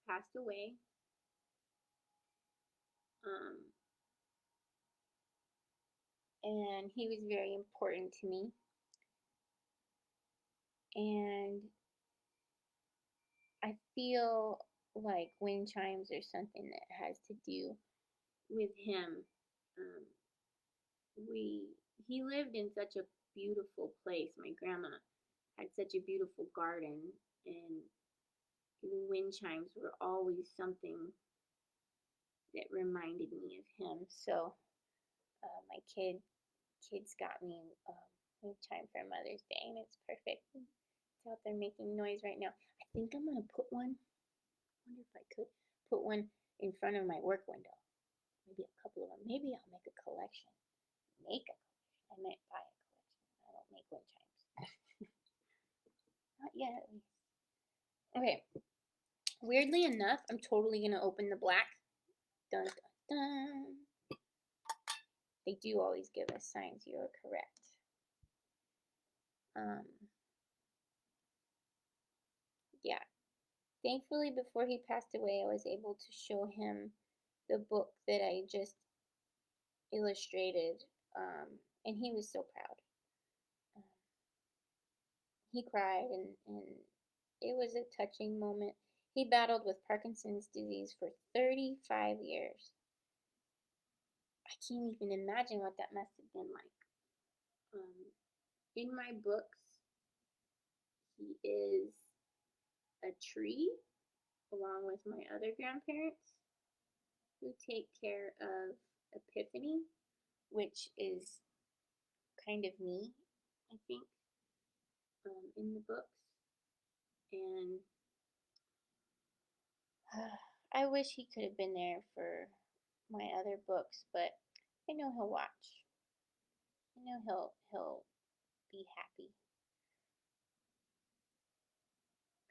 A: passed away. And he was very important to me. And I feel like wind chimes are something that has to do with him. Um, we he lived in such a beautiful place. My grandma had such a beautiful garden, and the wind chimes were always something that reminded me of him. So my kids got me wind chime for Mother's Day, and it's perfect. It's out there making noise right now. I think I'm gonna put one. I wonder if I could put one in front of my work window. Maybe a couple of them. Maybe I'll make a collection. Make a collection. I might buy a collection. I don't make wind chimes. Not yet, at least. Okay. Weirdly enough, I'm totally gonna open the black. Dun dun dun. They do always give us signs. You are correct. Yeah. Thankfully, before he passed away, I was able to show him the book that I just illustrated, and he was so proud. He cried, and it was a touching moment. He battled with Parkinson's disease for 35 years. I can't even imagine what that must have been like. In my books, he is a tree along with my other grandparents who take care of Epiphany, which is kind of me, I think, in the books. And I wish he could have been there for my other books, but I know he'll watch. I know he'll be happy.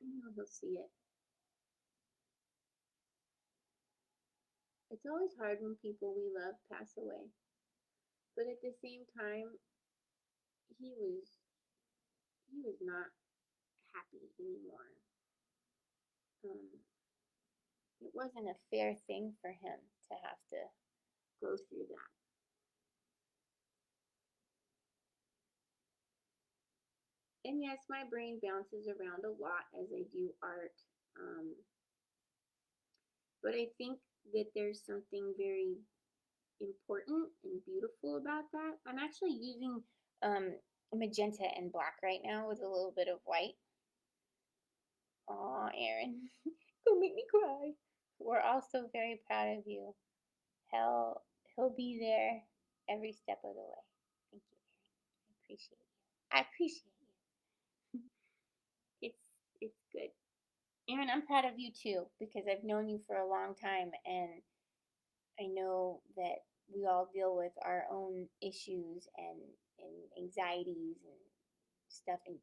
A: I know he'll see it. It's always hard when people we love pass away, but at the same time, he was he was not happy anymore. It wasn't a fair thing for him to have to go through that. And yes, my brain bounces around a lot as I do art. But I think that there's something very important and beautiful about that. I'm actually using magenta and black right now with a little bit of white. Aw, Aaron, don't make me cry. We're also very proud of you. He'll be there every step of the way. Thank you, Aaron. I appreciate you. I appreciate you. It's good. Aaron, I'm proud of you too because I've known you for a long time, and I know that we all deal with our own issues and anxieties and stuff. And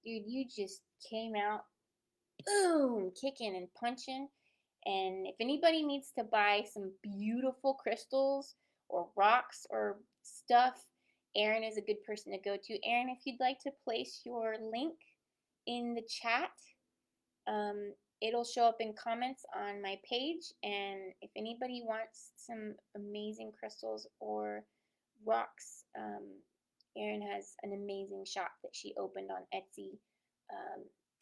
A: dude, you just came out, boom, kicking and punching. And if anybody needs to buy some beautiful crystals or rocks or stuff, Aaron is a good person to go to. Aaron, if you'd like to place your link in the chat, it'll show up in comments on my page. And if anybody wants some amazing crystals or rocks, Erin has an amazing shop that she opened on Etsy.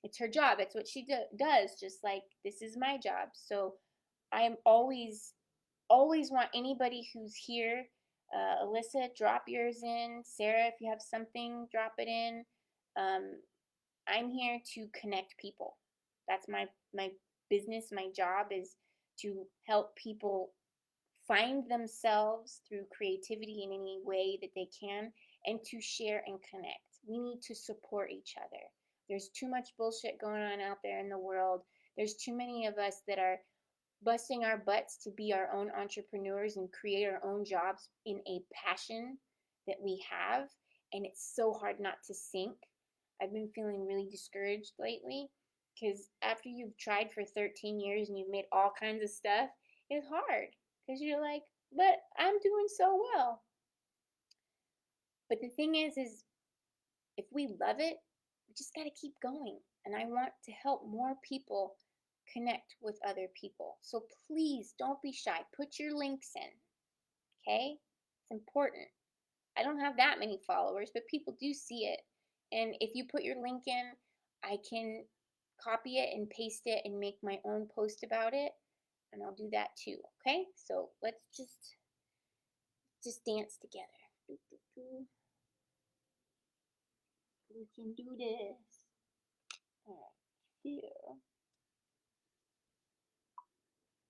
A: It's her job. It's what she does, just like this is my job. So I am always want anybody who's here. Alyssa, drop yours in. Sarah, if you have something, drop it in. I'm here to connect people. That's my business. My job is to help people find themselves through creativity in any way that they can and to share and connect. We need to support each other. There's too much bullshit going on out there in the world. There's too many of us that are busting our butts to be our own entrepreneurs and create our own jobs in a passion that we have. And it's so hard not to sink. I've been feeling really discouraged lately because after you've tried for 13 years and you've made all kinds of stuff, it's hard because you're like, but I'm doing so well. But the thing is if we love it, we just got to keep going. And I want to help more people connect with other people. So please don't be shy. Put your links in, okay? It's important. I don't have that many followers, but people do see it. And if you put your link in, I can copy it and paste it and make my own post about it. And I'll do that too, okay? So let's just dance together. We can do this. All right, here.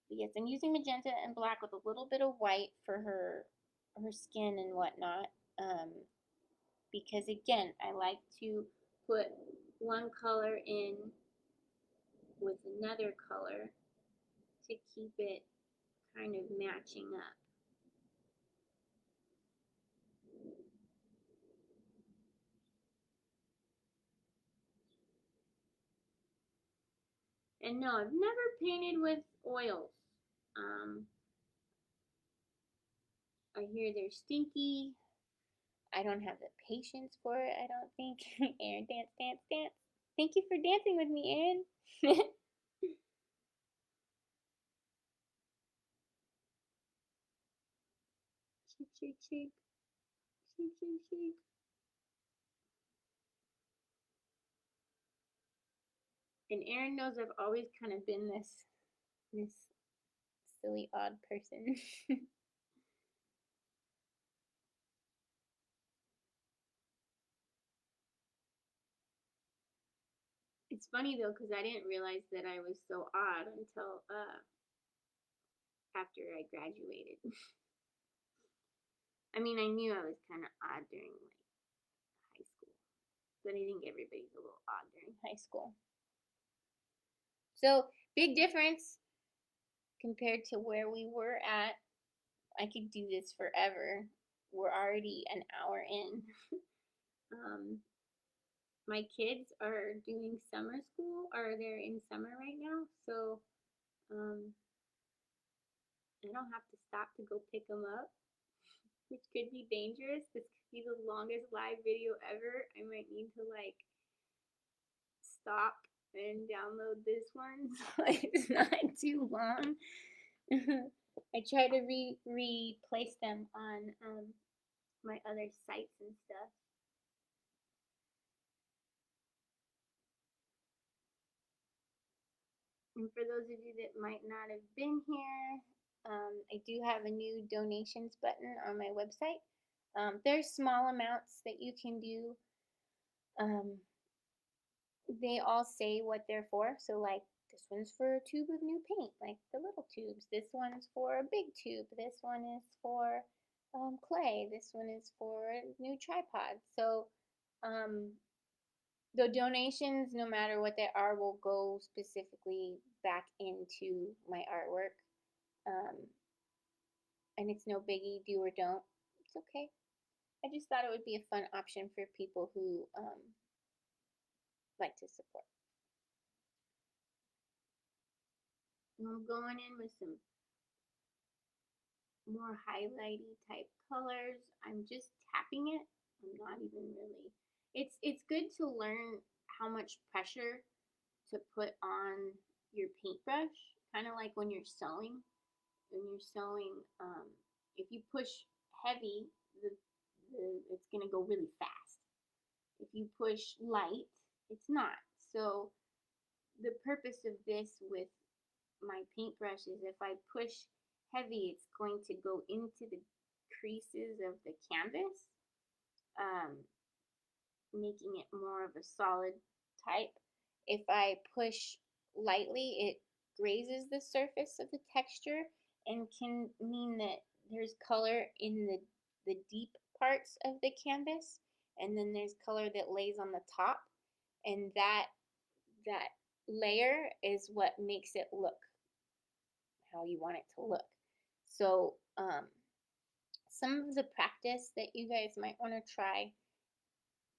A: But yes, I'm using magenta and black with a little bit of white for her skin and whatnot. Because again, I like to put one color in with another color to keep it kind of matching up. And no, I've never painted with oils. I hear they're stinky. I don't have the patience for it, I don't think. Erin, dance, dance, dance. Thank you for dancing with me, Erin. Shake, shake, shake. Shake, shake, shake. And Erin knows I've always kind of been this silly odd person. It's funny though, because I didn't realize that I was so odd until after I graduated. I mean, I knew I was kind of odd during like high school, but I think everybody's a little odd during high school. So big difference compared to where we were at. I could do this forever. We're already an hour in. My kids are doing summer school, or they're in summer right now, so I don't have to stop to go pick them up, which could be dangerous. This could be the longest live video ever. I might need to like stop and download this one so it's not too long. I try to replace them on my other sites and stuff. And for those of you that might not have been here, I do have a new donations button on my website. There's small amounts that you can do. They all say what they're for. So like this one's for a tube of new paint, like the little tubes. This one's for a big tube. This one is for clay. This one is for a new tripod. So the donations, no matter what they are, will go specifically back into my artwork. And it's no biggie, do or don't. It's okay. I just thought it would be a fun option for people who like to support. And I'm going in with some more highlighty type colors. I'm just tapping it. I'm not even really. It's good to learn how much pressure to put on your paintbrush, kind of like when you're sewing. When you're sewing, if you push heavy, it's gonna go really fast. If you push light, it's not. So the purpose of this with my paintbrush is if I push heavy, it's going to go into the creases of the canvas, making it more of a solid type. If I push lightly, it grazes the surface of the texture and can mean that there's color in the deep parts of the canvas, and then there's color that lays on the top, and that layer is what makes it look how you want it to look. So some of the practice that you guys might want to try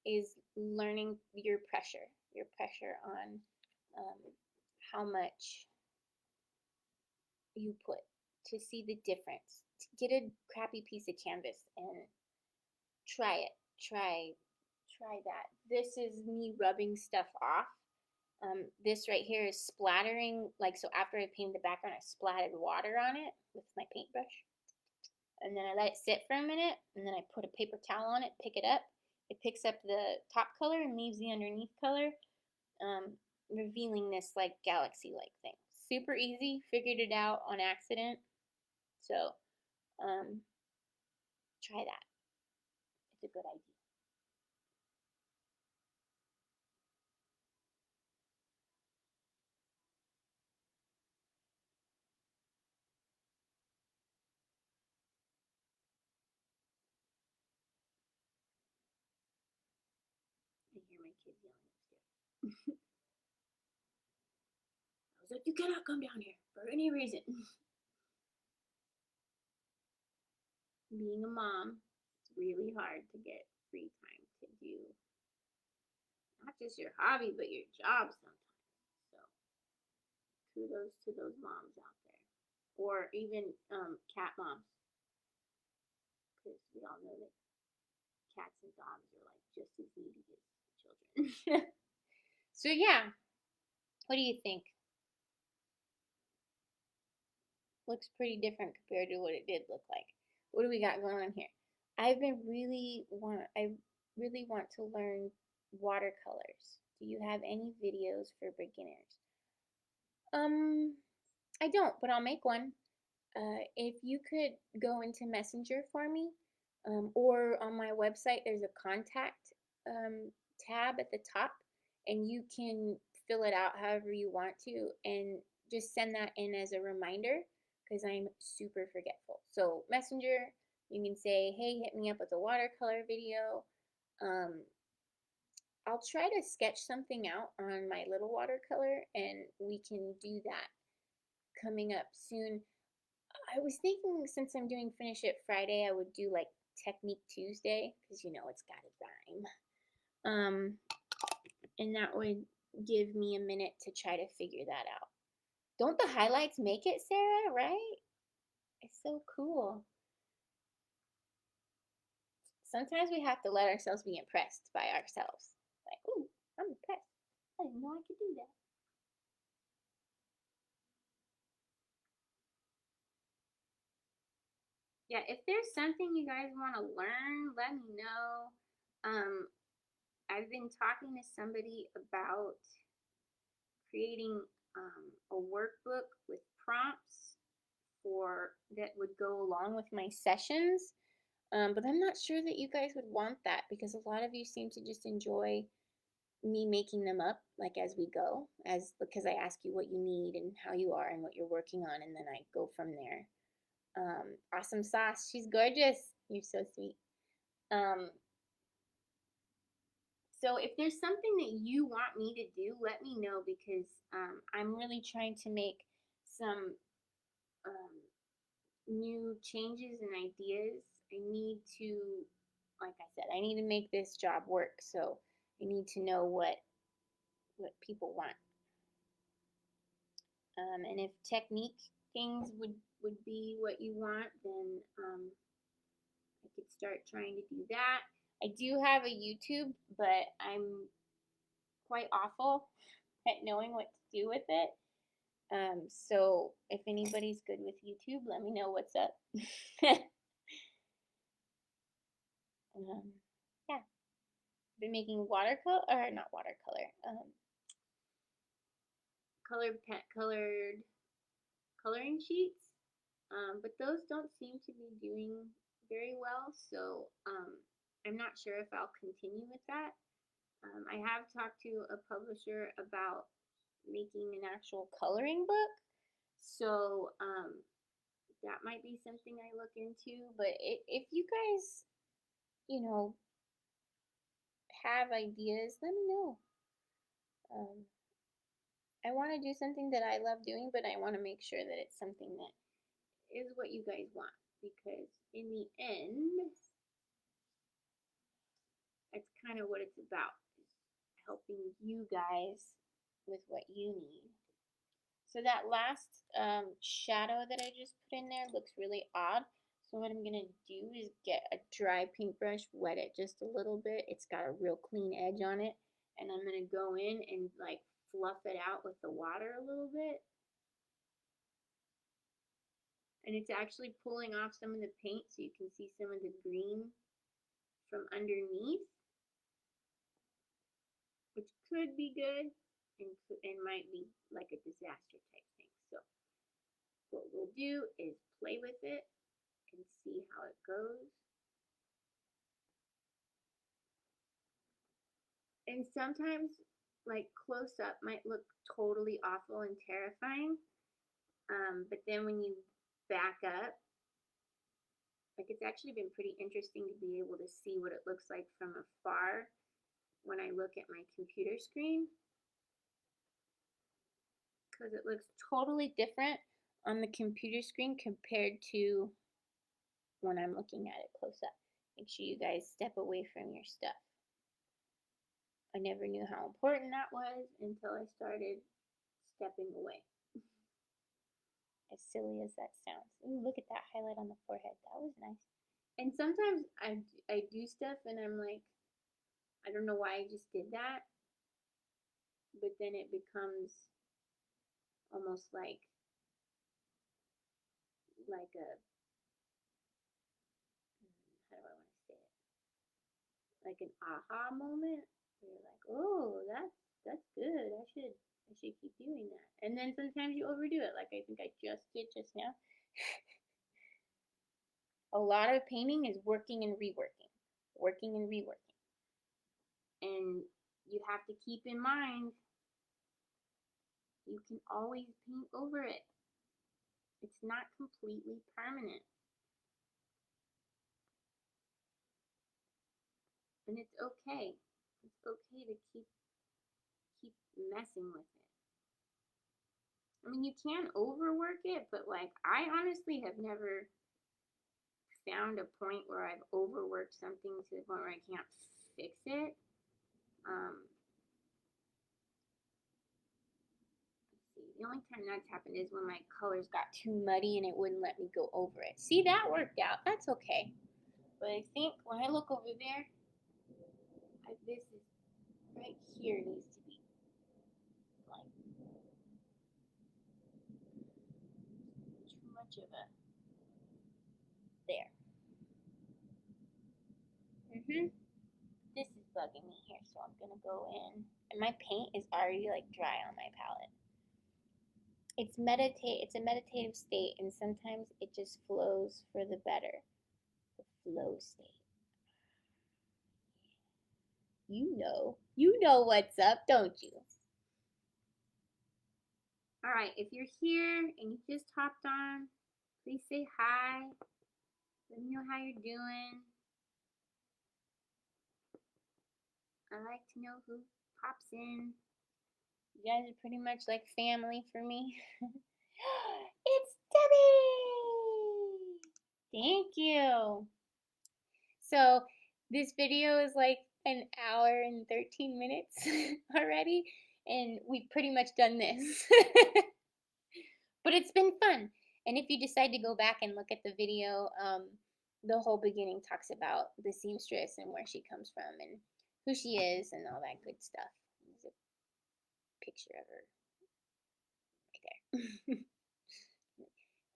A: is learning your pressure on how much you put, to see the difference. Get a crappy piece of canvas and try it. Try that. This is me rubbing stuff off This right here is splattering, like, so after I painted the background, I splattered water on it with my paintbrush. And then I let it sit for a minute, and then I put a paper towel on it, pick it up. It picks up the top color and leaves the underneath color, revealing this like galaxy-like thing. Super easy, figured it out on accident. So, try that. It's a good idea. I hear my kids yelling upstairs. I was like, you cannot come down here for any reason. Being a mom, it's really hard to get free time to do not just your hobby, but your job sometimes. So kudos to those moms out there, or even cat moms, because we all know that cats and dogs are like just as needy as children. So yeah, what do you think? Looks pretty different compared to what it did look like. What do we got going on here? I really want to learn watercolors. Do you have any videos for beginners? I don't, but I'll make one. If you could go into Messenger for me, or on my website, there's a contact tab at the top, and you can fill it out however you want to, and just send that in as a reminder because I'm super forgetful. So, Messenger, you can say, hey, hit me up with a watercolor video. Um, I'll try to sketch something out on my little watercolor, and we can do that coming up soon. I was thinking since I'm doing Finish It Friday, I would do like Technique Tuesday because you know it's got a rhyme. And that would give me a minute to try to figure that out. Don't the highlights make it, Sarah? Right? It's so cool. Sometimes we have to let ourselves be impressed by ourselves. Like, ooh, I'm impressed. I didn't know I could do that. Yeah, if there's something you guys want to learn, let me know. I've been talking to somebody about creating a workbook with prompts for that would go along with my sessions. But I'm not sure that you guys would want that because a lot of you seem to just enjoy me making them up like as we go, as because I ask you what you need and how you are and what you're working on, and then I go from there. Awesome sauce, she's gorgeous. You're so sweet. Um, so if there's something that you want me to do, let me know because I'm really trying to make some um, new changes and ideas. I need to, like I said, I need to make this job work. So I need to know what people want. And if technique things would be what you want, then I could start trying to do that. I do have a YouTube, but I'm quite awful at knowing what to do with it. So if anybody's good with YouTube, let me know what's up. Yeah, been making watercolor or not watercolor, colored coloring sheets, but those don't seem to be doing very well. So I'm not sure if I'll continue with that. I have talked to a publisher about making an actual coloring book, so that might be something I look into. But if you guys, you know, have ideas, let me know. Um, I want to do something that I love doing, but I want to make sure that it's something that is what you guys want because in the end, that's kind of what it's about, is helping you guys with what you need. So that last shadow that I just put in there looks really odd. So what I'm going to do is get a dry paintbrush, wet it just a little bit. It's got a real clean edge on it. And I'm going to go in and like fluff it out with the water a little bit. And it's actually pulling off some of the paint so you can see some of the green from underneath, which could be good and might be like a disaster type thing. So what we'll do is play with it and see how it goes. And sometimes like close up might look totally awful and terrifying, but then when you back up, like it's actually been pretty interesting to be able to see what it looks like from afar when I look at my computer screen, because it looks totally different on the computer screen compared to when I'm looking at it close up. Make sure you guys step away from your stuff. I never knew how important that was until I started stepping away. As silly as that sounds. Ooh, look at that highlight on the forehead. That was nice. And sometimes I do stuff and I'm like, I don't know why I just did that. But then it becomes almost like a, how do I want to say it? Like an aha moment. Where you're like, oh, that's good. I should keep doing that. And then sometimes you overdo it, like I think I just did just now. A lot of painting is working and reworking, working and reworking. And you have to keep in mind, you can always paint over it. It's not completely permanent. And it's okay. It's okay to keep messing with it. I mean, you can overwork it, but like I honestly have never found a point where I've overworked something to the point where I can't fix it. The only time that's happened is when my colors got too muddy and it wouldn't let me go over it. See, that worked out. That's okay. But I think when I look over there, this is right here needs to be like too much of a there. This is bugging me here, so I'm gonna go in. And my paint is already like dry on my palette. It's a meditative state, and sometimes it just flows for the better. The flow state. You know what's up, don't you? All right, if you're here and you just hopped on, please say hi. Let me know how you're doing. I like to know who pops in. You guys are pretty much like family for me. It's Debbie! Thank you. So this video is like an hour and 13 minutes already, and we've pretty much done this. But it's been fun. And if you decide to go back and look at the video, the whole beginning talks about the seamstress and where she comes from and who she is and all that good stuff. There's a picture of her right there.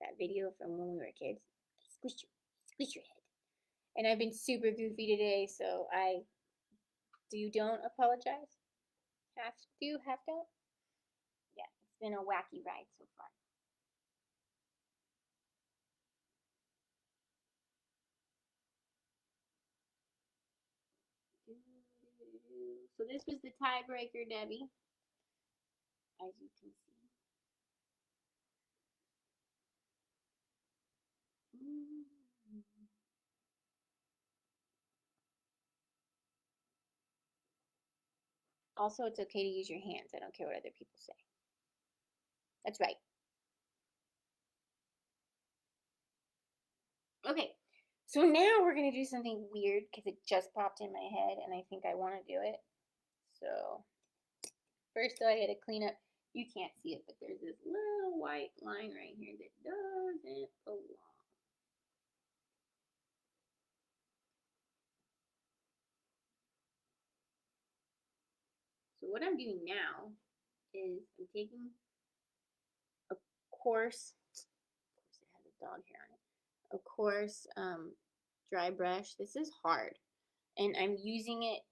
A: That video from when we were kids. Squish your head. And I've been super goofy today, so I don't apologize. Half don't. Yeah, it's been a wacky ride so far. So this was the tiebreaker, Debbie, as you can see. Also, it's okay to use your hands. I don't care what other people say. That's right. Okay, so now we're going to do something weird because it just popped in my head and I think I want to do it. So first I got to clean up. You can't see it, but there's this little white line right here that doesn't belong. So what I'm doing now is I'm taking a coarse, it has a dog hair on it, a coarse dry brush. This is hard, and I'm using it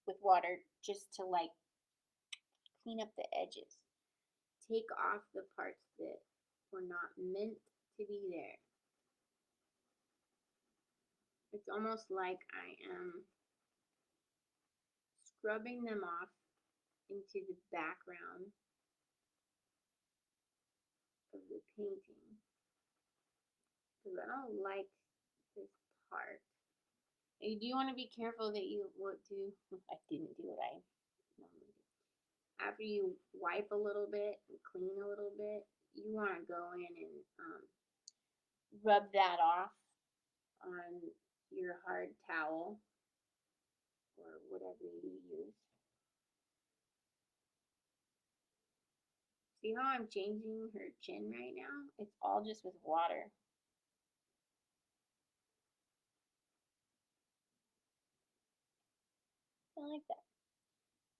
A: with water just to like clean up the edges, take off the parts that were not meant to be there. It's almost like I am scrubbing them off into the background of the painting, because I don't like this part. And you do want to be careful that you I didn't do what I normally do. After you wipe a little bit and clean a little bit, you want to go in and rub that off on your hard towel or whatever you use. See how I'm changing her chin right now? It's all just with water. I like that.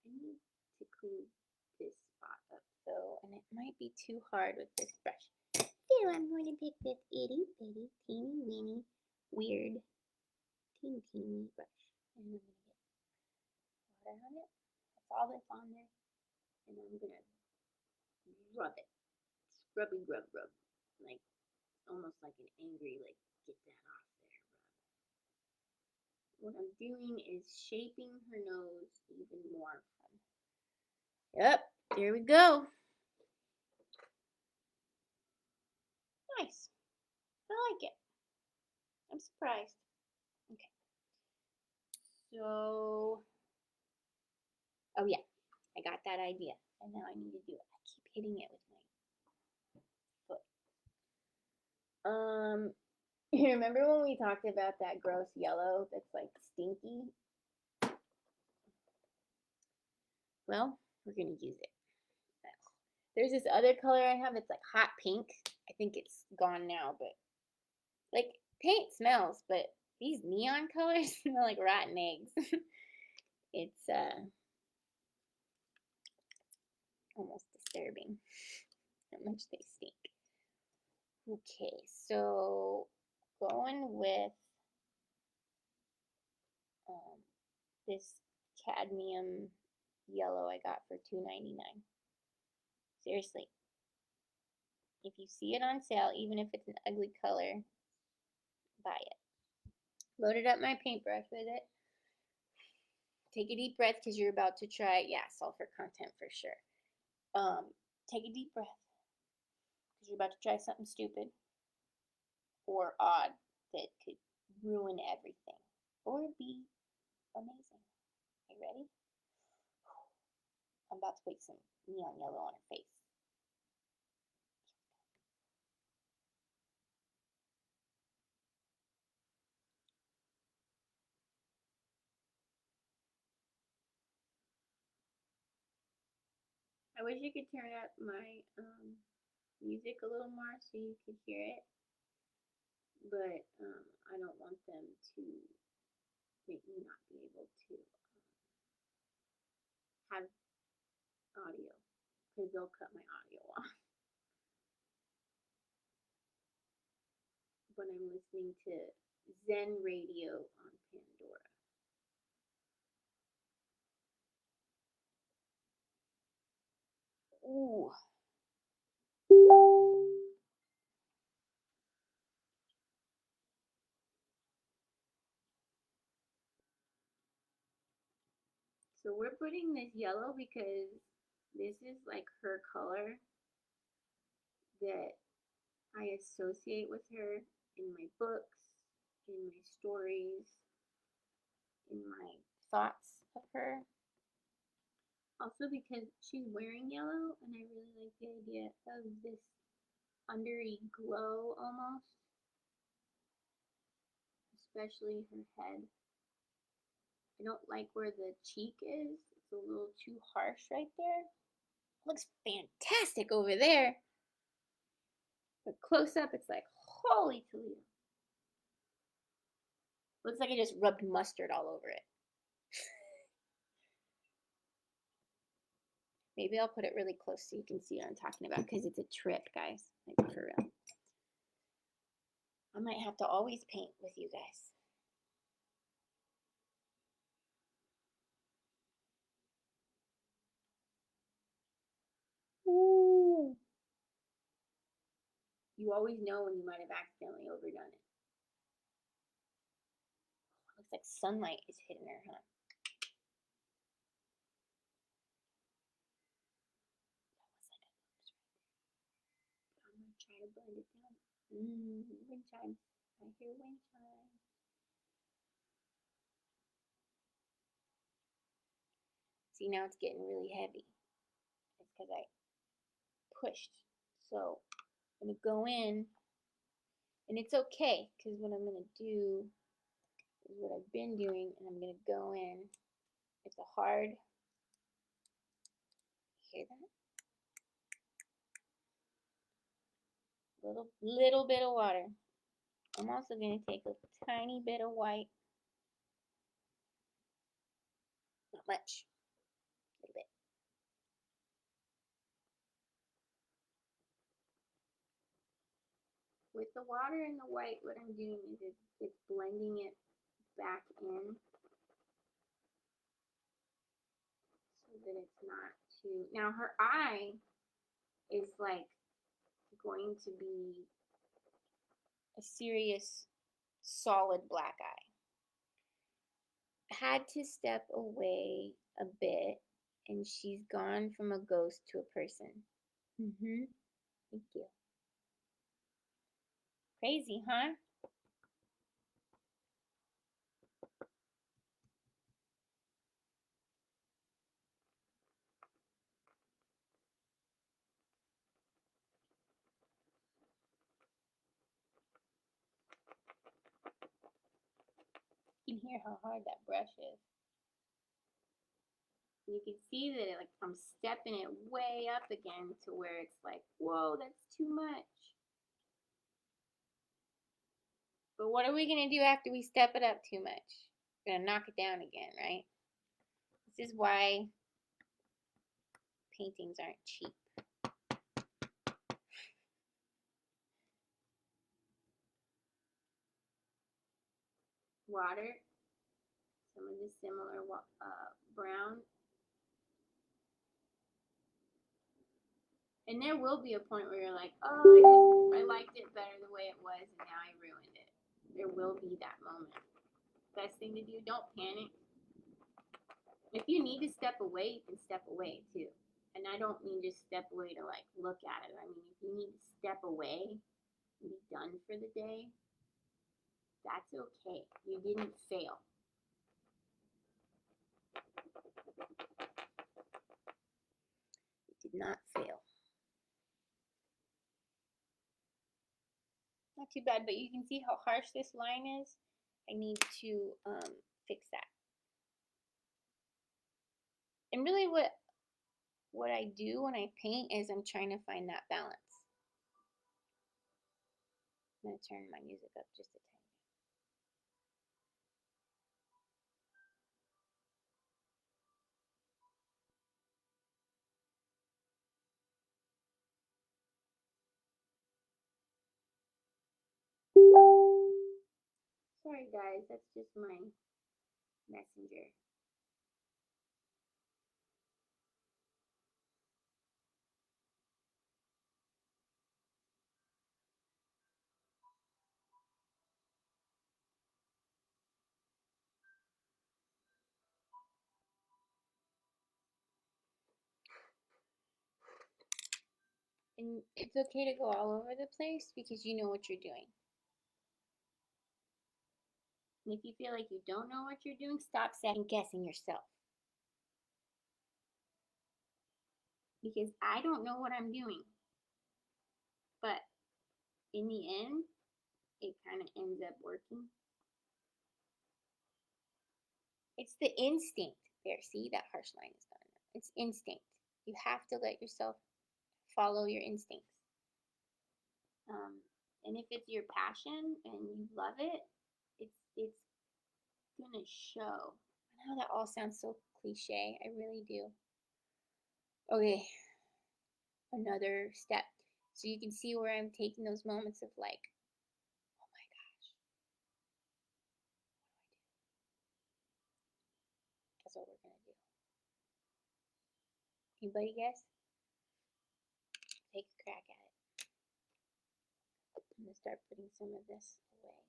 A: I need to clean this spot up though, and it might be too hard with this brush. So I'm going to pick this itty bitty teeny weeny weird teeny brush, and I'm going to get water on it. That's all that's on there, and I'm going to rub it. Scrubby rub, like almost like an angry, like get that off there rub. What I'm doing is shaping her nose even more fun. Yep, there we go. Nice. I like it. I'm surprised. Okay. So, oh yeah, I got that idea. And now I need to do it. I keep hitting it with my foot. You remember when we talked about that gross yellow that's like stinky? Well, we're going to use it. There's this other color I have that's like hot pink. I think it's gone now, but like paint smells, but these neon colors smell like rotten eggs. It's almost disturbing how much they stink. Okay, so going with this cadmium yellow I got for $2.99. Seriously, if you see it on sale, even if it's an ugly color, buy it. Loaded up my paintbrush with it. Take a deep breath because you're about to try, yeah, sulfur content for sure. Take a deep breath because you're about to try something stupid or odd that could ruin everything or be amazing. Are you ready? I'm about to put some neon yellow on her face. I wish you could turn up my music a little more so you could hear it, but I don't want them to make me not be able to have audio because they'll cut my audio off when I'm listening to Zen radio on Pandora. Ooh. So we're putting this yellow because this is like her color that I associate with her in my books, in my stories, in my thoughts of her. Also because she's wearing yellow and I really like the idea of this undery glow almost, especially her head. I don't like where the cheek is. It's a little too harsh right there. It looks fantastic over there. But close up, it's like, holy Toledo. Looks like I just rubbed mustard all over it. Maybe I'll put it really close so you can see what I'm talking about, because it's a trip, guys. Like, for real. I might have to always paint with you guys. Ooh. You always know when you might have accidentally overdone it. Looks like sunlight is hitting her, huh? I'm gonna try to blend it down. Wind chimes. I hear wind chimes. See, now it's getting really heavy. It's because I pushed. So I'm gonna go in, and it's okay, because what I'm gonna do is what I've been doing, and I'm gonna go in. It's a hard. Hear that? Little bit of water. I'm also gonna take a tiny bit of white. Not much. A little bit. With the water and the white, what I'm doing is it's blending it back in so that it's not too. Now her eye is like going to be a serious solid black eye. Had to step away a bit, and she's gone from a ghost to a person. Thank you. Crazy, huh? You can hear how hard that brush is. You can see that it, like, I'm stepping it way up again to where it's like, whoa, that's too much. But what are we going to do after we step it up too much? We're going to knock it down again, right? This is why paintings aren't cheap. Water, some of the similar brown. And there will be a point where you're like, oh, I liked it better the way it was, and now I ruined it. There will be that moment. Best thing to do, don't panic. If you need to step away, you can step away too. And I don't mean just step away to like look at it. I mean, if you need to step away and be done for the day, that's okay. You didn't fail. You did not fail. Not too bad, but you can see how harsh this line is. I need to fix that. And really what I do when I paint is I'm trying to find that balance. I'm going to turn my music up just a tiny bit. Sorry guys, that's just my messenger. And it's okay to go all over the place because you know what you're doing. And if you feel like you don't know what you're doing, stop second guessing yourself. Because I don't know what I'm doing. But in the end, it kind of ends up working. It's the instinct. There, see, that harsh line is gone. It's instinct. You have to let yourself follow your instincts. And if it's your passion and you love it, it's gonna show. I know that all sounds so cliche. I really do. Okay, another step. So you can see where I'm taking those moments of like, oh my gosh, that's what we're gonna do. Anybody guess? Take a crack at it. I'm gonna start putting some of this away.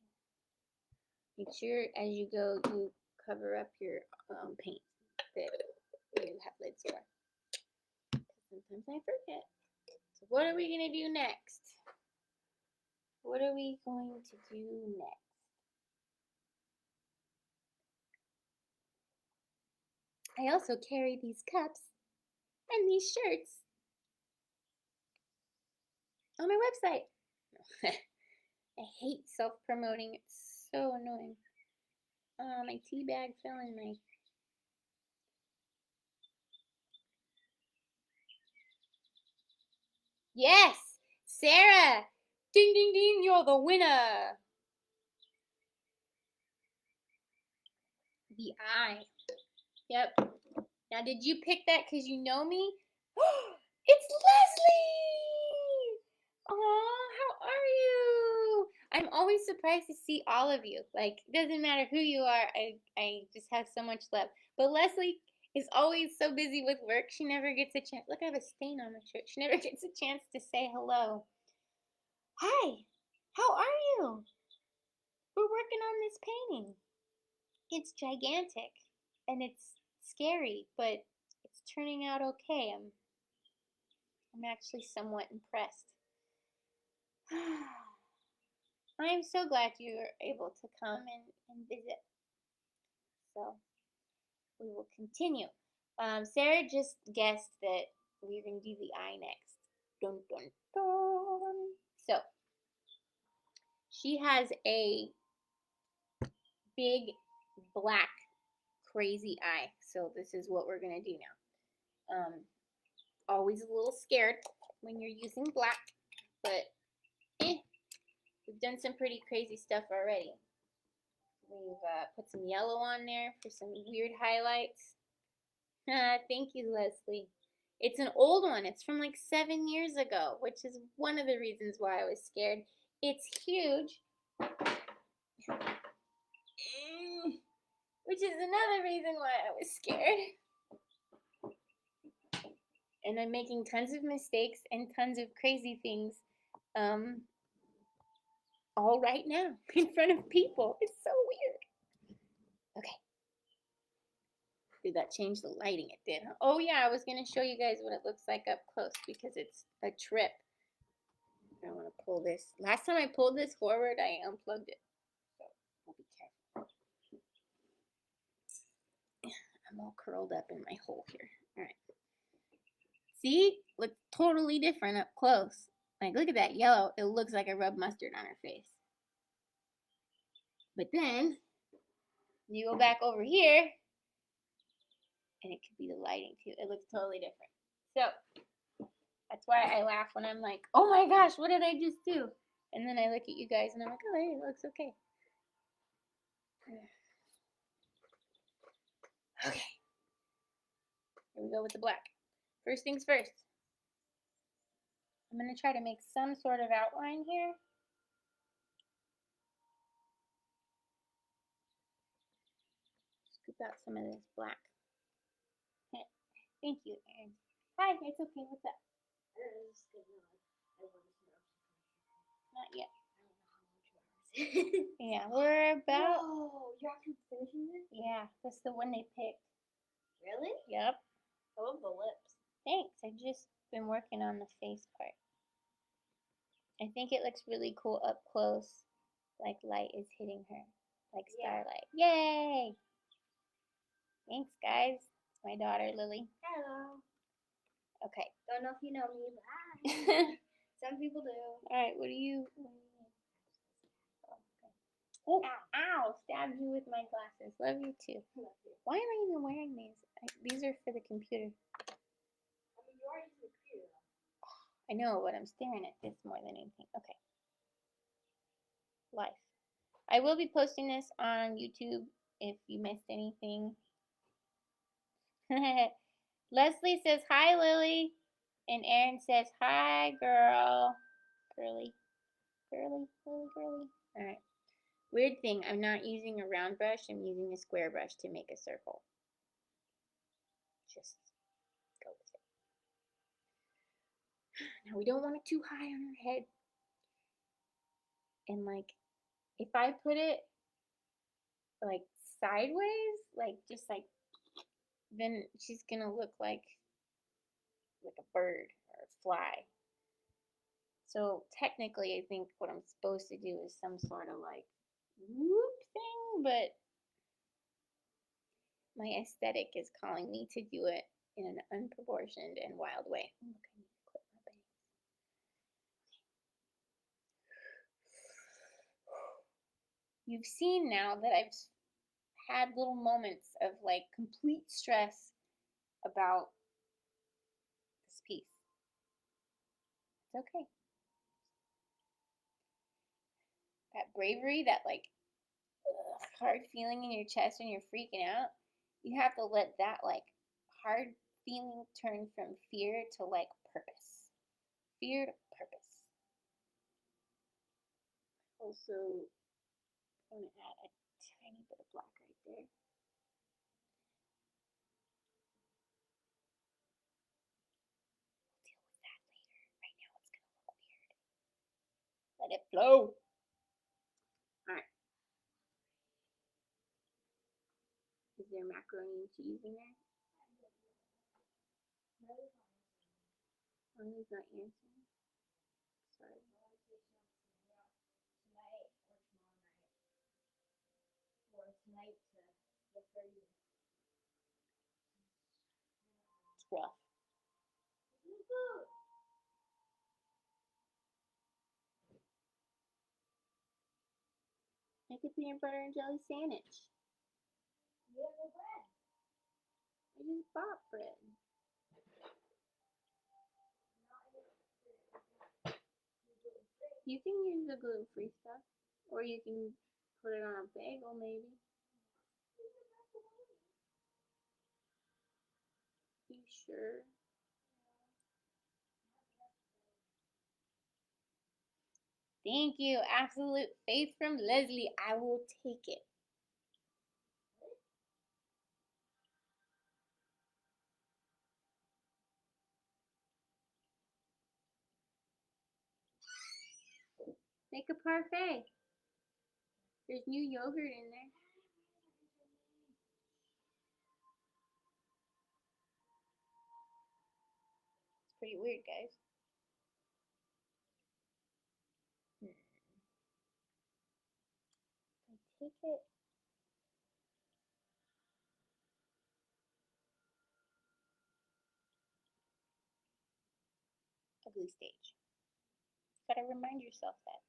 A: Make sure as you go, you cover up your paint that you have lids for. Sometimes I forget. So what are we gonna do next? What are we going to do next? I also carry these cups and these shirts on my website. I hate self-promoting. It's so annoying. My tea bag fell in my... Yes! Sarah! Ding, ding, ding, you're the winner! The eye. Yep. Now, did you pick that because you know me? It's Leslie! Aw, how are you? I'm always surprised to see all of you. Like, it doesn't matter who you are, I just have so much love. But Leslie is always so busy with work, she never gets a chance. Look, I have a stain on my shirt. She never gets a chance to say hello. Hi, how are you? We're working on this painting. It's gigantic and it's scary, but it's turning out okay. I'm actually somewhat impressed. I'm so glad you were able to come and visit. So we will continue. Sarah just guessed that we're going to do the eye next. Dun, dun, dun. So she has a big black crazy eye. So this is what we're going to do now. Always a little scared when you're using black, but we've done some pretty crazy stuff already. We've put some yellow on there for some weird highlights. Thank you, Leslie. It's an old one. It's from like 7 years ago, which is one of the reasons why I was scared. It's huge, which is another reason why I was scared. And I'm making tons of mistakes and tons of crazy things all right now in front of people. It's so weird. Okay. Did that change the lighting? It did. Huh? Oh yeah, I was going to show you guys what it looks like up close because it's a trip. I want to pull this. Last time I pulled this forward, I unplugged it. So we'll be careful. I'm all curled up in my hole here. All right. See? Looks totally different up close. Like, look at that yellow. It looks like I rubbed mustard on her face. But then, you go back over here, and it could be the lighting too. It looks totally different. So, that's why I laugh when I'm like, oh my gosh, what did I just do? And then I look at you guys and I'm like, oh, hey, it looks okay. Okay. Here we go with the black. First things first. I'm going to try to make some sort of outline here. Scoop out some of this black. Thank you, Erin. Hi, it's okay. What's up? Not yet. Yeah, we're about...
B: Whoa, you're actually finishing this?
A: Yeah, that's the one they picked.
B: Really?
A: Yep.
B: I love the lips.
A: Thanks. I've just been working on the face part. I think it looks really cool up close, like light is hitting her, like starlight. Yeah. Yay! Thanks, guys. It's my daughter, Lily.
B: Hello.
A: Okay.
B: Don't know if you know me, but hi. Some people do.
A: All right, what do you need? Oh, ow! Stabbed you with my glasses. Love you too.
B: Love you.
A: Why am I even wearing these? These are for the computer.
B: I mean, you are using the computer.
A: I know, but I'm staring at this more than anything. Okay. Life. I will be posting this on YouTube if you missed anything. Leslie says, hi, Lily. And Erin says, hi, girl. Girly. Girly, girly, girly. Alright. Weird thing, I'm not using a round brush, I'm using a square brush to make a circle. Just go with it. Now we don't want it too high on her head. And like, if I put it like sideways, like just like, then she's gonna look like a bird or a fly. So technically, I think what I'm supposed to do is some sort of like whoop thing, but my aesthetic is calling me to do it in an unproportioned and wild way. Oh, look, I need to clip my bangs. You've seen now that I've had little moments of like complete stress about this piece. It's okay. That bravery, that like hard feeling in your chest when you're freaking out, you have to let that like hard feeling turn from fear to like purpose. Fear to purpose. Also, I'm going to add a tiny bit of black right there. We'll deal with that later. Right now it's going to look weird. Let it flow. Alright. Is there macaroni and cheese in there? Ronnie's not answering. Sorry. It's rough. Make a peanut butter and jelly sandwich. You have no bread. I just bought bread. You can use the gluten-free stuff, or you can put it on a bagel, maybe. You sure? Thank you. Absolute faith from Leslie. I will take it. Make a parfait. There's new yogurt in there. It's pretty weird, guys. I take it. Ugly stage. Gotta remind yourself that.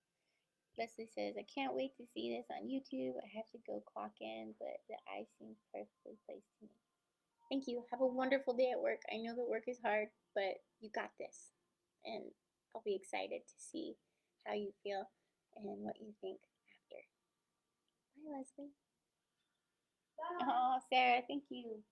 A: Leslie says, I can't wait to see this on YouTube. I have to go clock in, but the eye seems perfectly placed to me. Thank you. Have a wonderful day at work. I know that work is hard, but you got this. And I'll be excited to see how you feel and what you think after. Bye, Leslie. Bye. Oh, Sarah, thank you.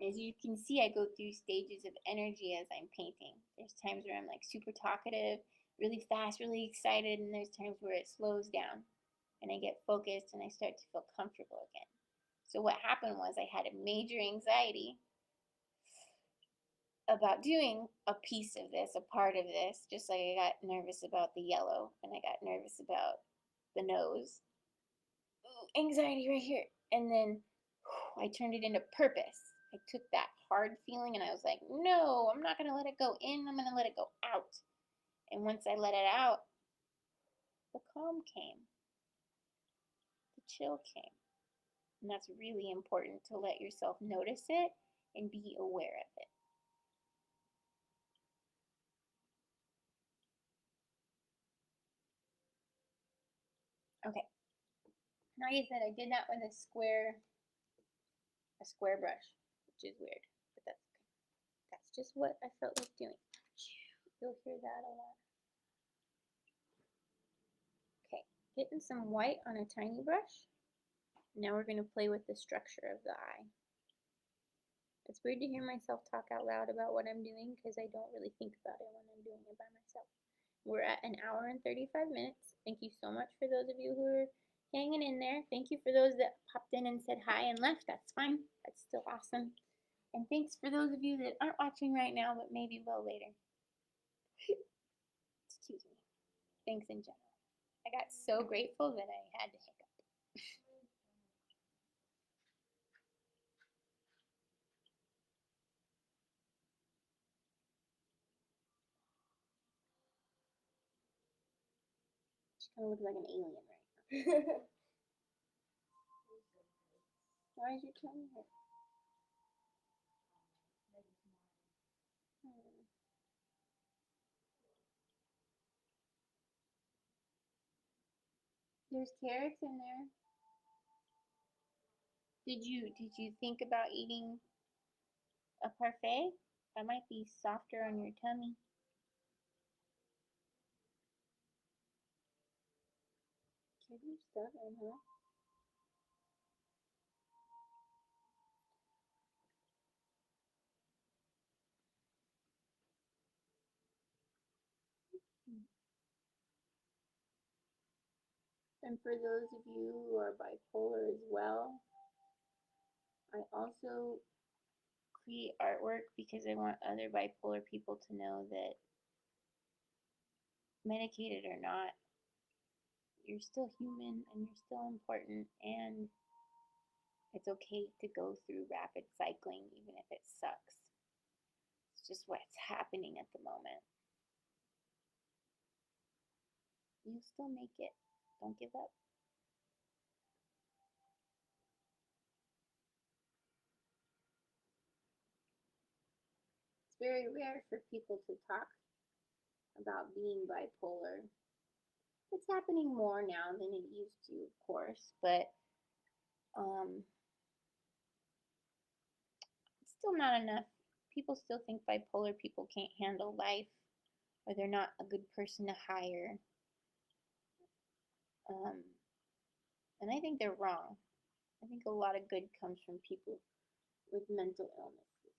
A: As you can see, I go through stages of energy as I'm painting. There's times where I'm like super talkative, really fast, really excited, and there's times where it slows down and I get focused and I start to feel comfortable again. So what happened was I had a major anxiety about doing a piece of this, a part of this, just like I got nervous about the yellow and I got nervous about the nose. Ooh, anxiety right here. And then I turned it into purpose. I took that hard feeling and I was like, no, I'm not going to let it go in. I'm going to let it go out. And once I let it out, the calm came. The chill came. And that's really important to let yourself notice it and be aware of it. Okay. Like I said, I did that with a square brush, which is weird, but that's okay. That's It's just what I felt like doing. You'll hear that a lot. Okay, getting some white on a tiny brush. Now we're going to play with the structure of the eye. It's weird to hear myself talk out loud about what I'm doing because I don't really think about it when I'm doing it by myself. We're at an hour and 35 minutes. Thank you so much for those of you who are hanging in there. Thank you for those that popped in and said hi and left. That's fine. That's still awesome. And thanks for those of you that aren't watching right now but maybe will later. Excuse me. Thanks in general. I got so grateful that I had to hiccup. She kind of looks like an alien right now. Why is your tongue hurt? There's carrots in there. Did you think about eating a parfait? That might be softer on your tummy. Kid, you're stubborn, huh? And for those of you who are bipolar as well, I also create artwork because I want other bipolar people to know that medicated or not, you're still human and you're still important, and it's okay to go through rapid cycling even if it sucks. It's just what's happening at the moment. You'll still make it. Don't give up. It's very rare for people to talk about being bipolar. It's happening more now than it used to, of course, but it's still not enough. People still think bipolar people can't handle life or they're not a good person to hire. And I think they're wrong. I think a lot of good comes from people with mental illnesses.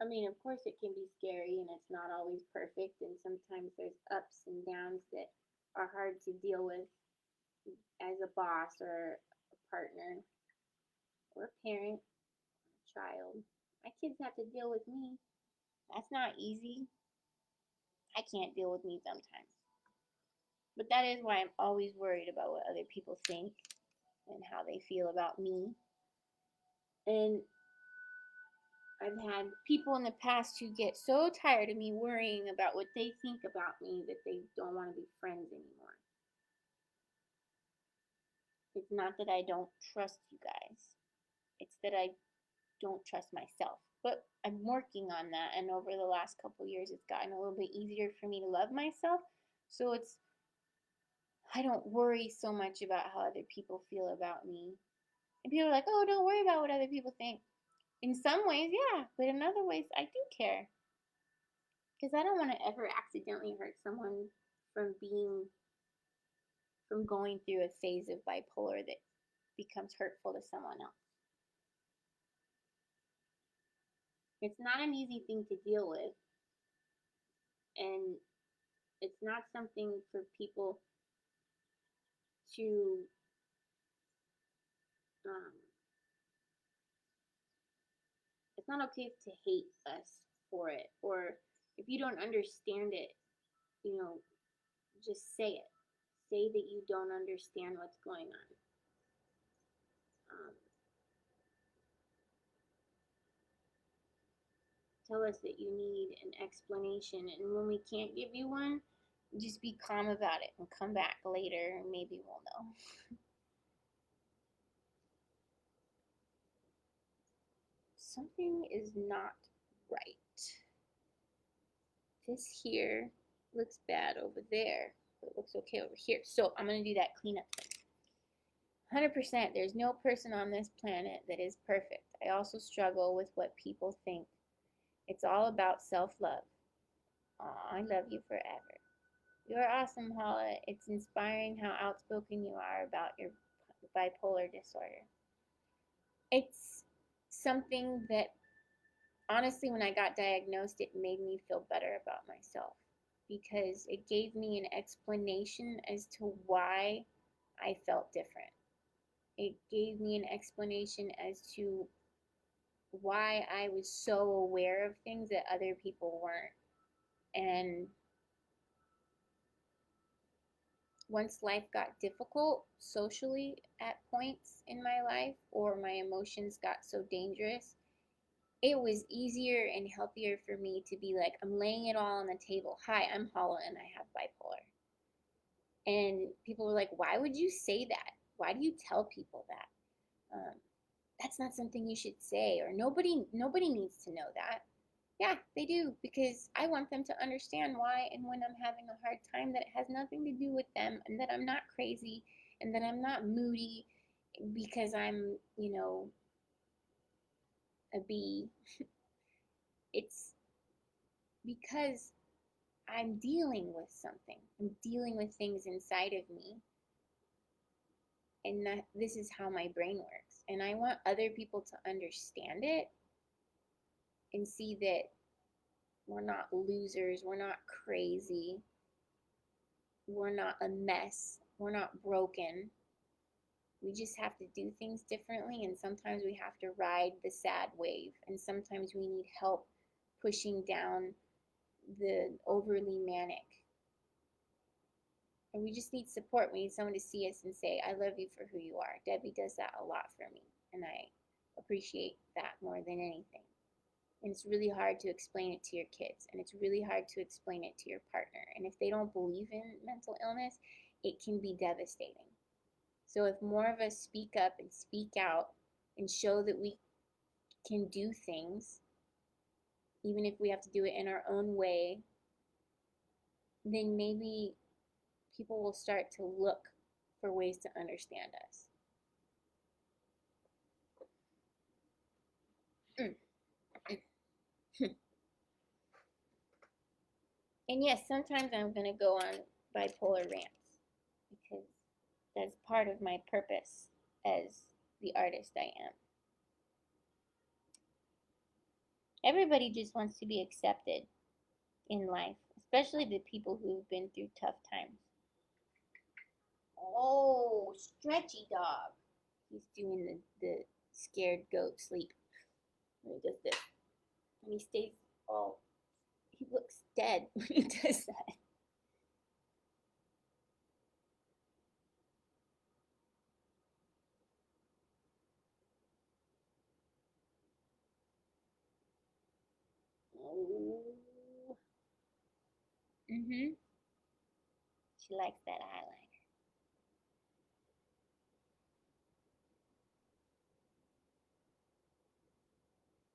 A: I mean, of course, it can be scary and it's not always perfect, and sometimes there's ups and downs that are hard to deal with as a boss or a partner or a parent, a child. My kids have to deal with me. That's not easy. I can't deal with me sometimes. But that is why I'm always worried about what other people think and how they feel about me. And I've had people in the past who get so tired of me worrying about what they think about me that they don't want to be friends anymore. It's not that I don't trust you guys. It's that I don't trust myself. But I'm working on that, and over the last couple years it's gotten a little bit easier for me to love myself. So I don't worry so much about how other people feel about me. And people are like, "Oh, don't worry about what other people think." In some ways, yeah, but in other ways I do care. Because I don't want to ever accidentally hurt someone from going through a phase of bipolar that becomes hurtful to someone else. It's not an easy thing to deal with, and it's not something for people to it's not okay to hate us for it, or if you don't understand it, just say it. Say that you don't understand what's going on. Tell us that you need an explanation, and when we can't give you one, just be calm about it and come back later and maybe we'll know. Something is not right. This here looks bad over there, but it looks okay over here. So I'm going to do that cleanup thing. 100%, there's no person on this planet that is perfect. I also struggle with what people think It's all about self-love. Aw, I love you forever. You're awesome, Hala. It's inspiring how outspoken you are about your bipolar disorder. It's something that, honestly, when I got diagnosed, it made me feel better about myself because it gave me an explanation as to why I felt different. It gave me an explanation as to why I was so aware of things that other people weren't. And once life got difficult socially at points in my life, or my emotions got so dangerous, it was easier and healthier for me to be like, I'm laying it all on the table. Hi, I'm Hala and I have bipolar. And people were like, why would you say that? Why do you tell people that? That's not something you should say, or nobody needs to know that. Yeah, they do, because I want them to understand why, and when I'm having a hard time, that it has nothing to do with them, and that I'm not crazy, and that I'm not moody because I'm, a bee. It's because I'm dealing with something. I'm dealing with things inside of me, and that this is how my brain works. And I want other people to understand it and see that we're not losers, we're not crazy, we're not a mess, we're not broken. We just have to do things differently, and sometimes we have to ride the sad wave, and sometimes we need help pushing down the overly manic. And we just need support. We need someone to see us and say, I love you for who you are. Debbie does that a lot for me, and I appreciate that more than anything. And it's really hard to explain it to your kids, and it's really hard to explain it to your partner. And if they don't believe in mental illness, it can be devastating. So if more of us speak up and speak out and show that we can do things, even if we have to do it in our own way, then maybe people will start to look for ways to understand us. And yes, sometimes I'm going to go on bipolar rants because that's part of my purpose as the artist I am. Everybody just wants to be accepted in life, especially the people who've been through tough times. Oh, stretchy dog. He's doing the scared goat sleep. When he does this. And he stays all, he looks dead when he does that. Oh. She likes that eyeliner.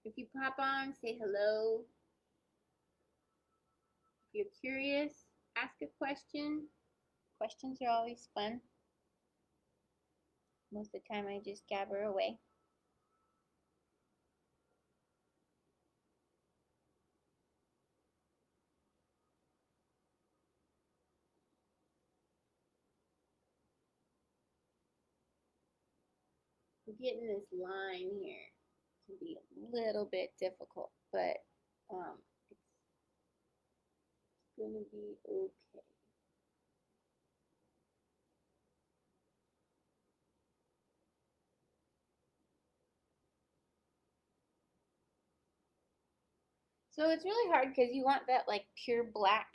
A: If you pop on, say hello. If you're curious, ask a question. Questions are always fun. Most of the time I just gabber away. Getting this line here can be a little bit difficult, but it's gonna be okay. So it's really hard because you want that like pure black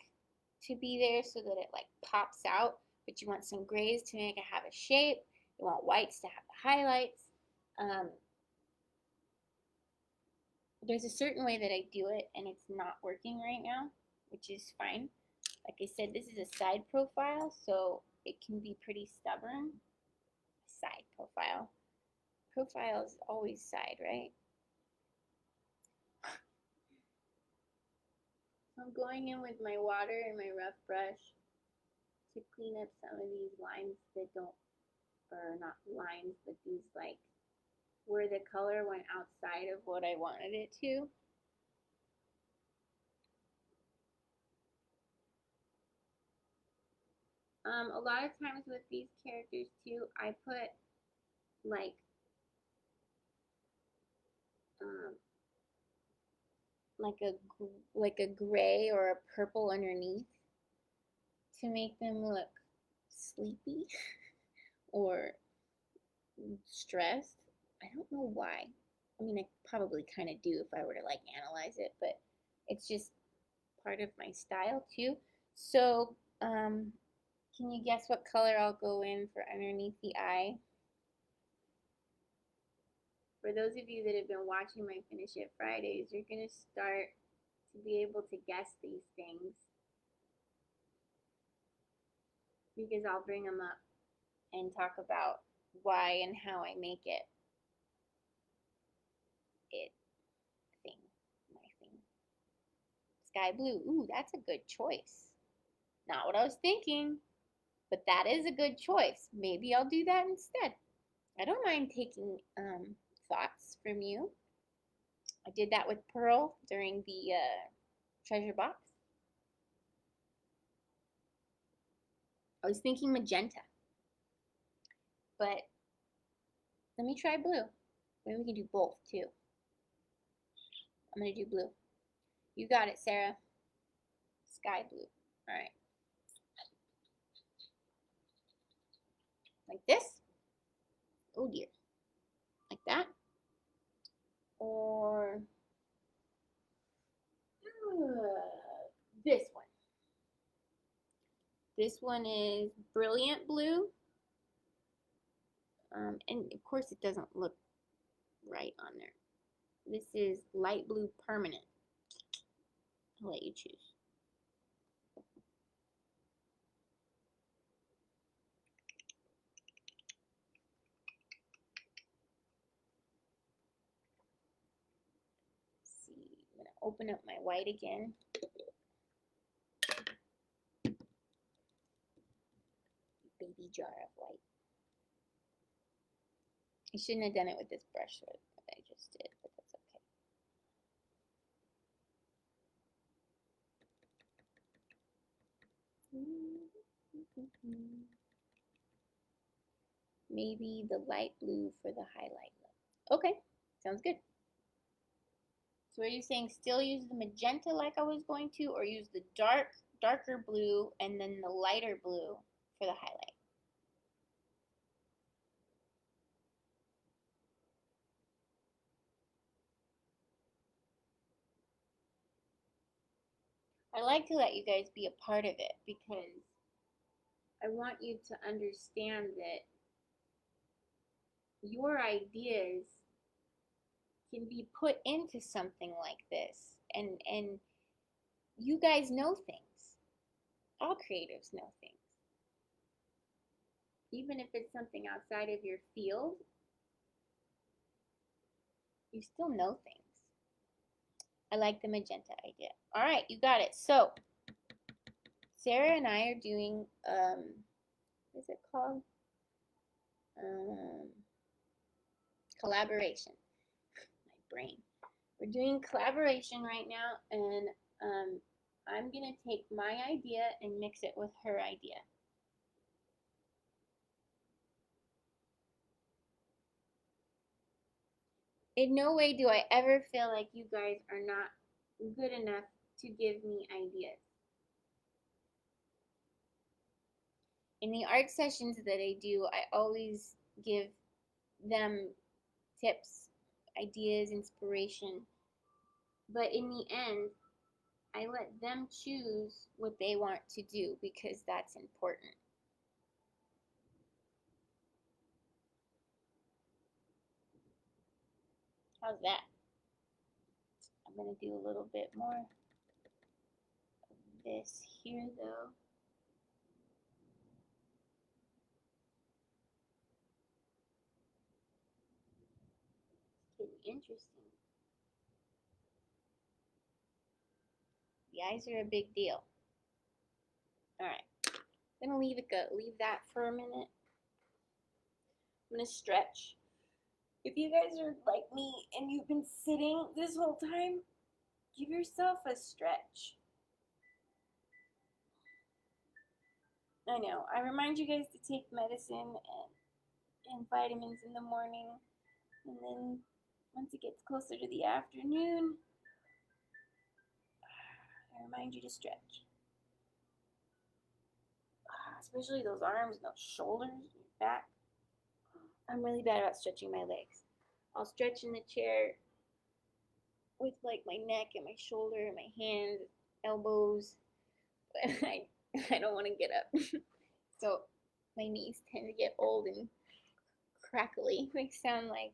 A: to be there so that it like pops out, but you want some grays to make it have a shape. You want whites to have the highlights. There's a certain way that I do it, and it's not working right now, which is fine. Like I said, this is a side profile, so it can be pretty stubborn. Side profile. Profile is always side, right? So I'm going in with my water and my rough brush to clean up some of these lines that don't, or not lines, but these like where the color went outside of what I wanted it to. A lot of times with these characters too, I put like um, like a gray or a purple underneath to make them look sleepy or stressed. I don't know why. I mean, I probably kind of do if I were to like analyze it, but it's just part of my style too. So, can you guess what color I'll go in for underneath the eye? For those of you that have been watching my Finish It Fridays, you're going to start to be able to guess these things because I'll bring them up and talk about why and how I make it thing, my thing. Sky blue. Ooh, that's a good choice. Not what I was thinking, but that is a good choice. Maybe I'll do that instead. I don't mind taking thoughts from you. I did that with Pearl during the treasure box. I was thinking magenta, but let me try blue. Maybe we can do both too. I'm gonna do blue. You got it, Sarah. Sky blue. All right. Like this. Oh dear. Like that. Or this one. This one is brilliant blue. And of course it doesn't look right on there. This is light blue permanent. I'll let you choose. Let's see, I'm gonna open up my white again. Baby jar of white. I shouldn't have done it with this brush that I just did, but that's okay. Maybe the light blue for the highlight. Okay, sounds good. So are you saying still use the magenta like I was going to, or use the darker blue and then the lighter blue for the highlight? I like to let you guys be a part of it because I want you to understand that your ideas can be put into something like this, and you guys know things. All creatives know things. Even if it's something outside of your field, you still know things. I like the magenta idea. All right, you got it. So Sarah and I are doing, what is it called? Collaboration. My brain. We're doing collaboration right now, and I'm gonna take my idea and mix it with her idea. In no way do I ever feel like you guys are not good enough to give me ideas. In the art sessions that I do, I always give them tips, ideas, inspiration. But in the end, I let them choose what they want to do because that's important. How's that? I'm going to do a little bit more of this here though. It's getting interesting. The eyes are a big deal. All right, I'm gonna leave that for a minute. I'm gonna stretch. If you guys are like me and you've been sitting this whole time, give yourself a stretch. I know. I remind you guys to take medicine and vitamins in the morning. And then once it gets closer to the afternoon, I remind you to stretch. Especially those arms and those shoulders and your back. I'm really bad about stretching my legs. I'll stretch in the chair with like my neck and my shoulder and my hands, elbows. But I don't want to get up. So my knees tend to get old and crackly. They sound like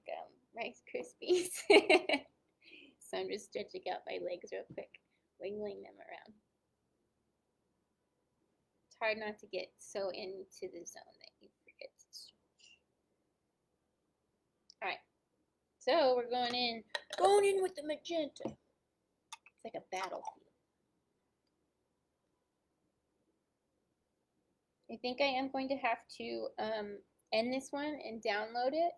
A: Rice Krispies. So I'm just stretching out my legs real quick, wiggling them around. It's hard not to get so into the zone that you forget to stretch. All right, so we're going in with the magenta. It's like a battlefield. I think I am going to have to end this one and download it,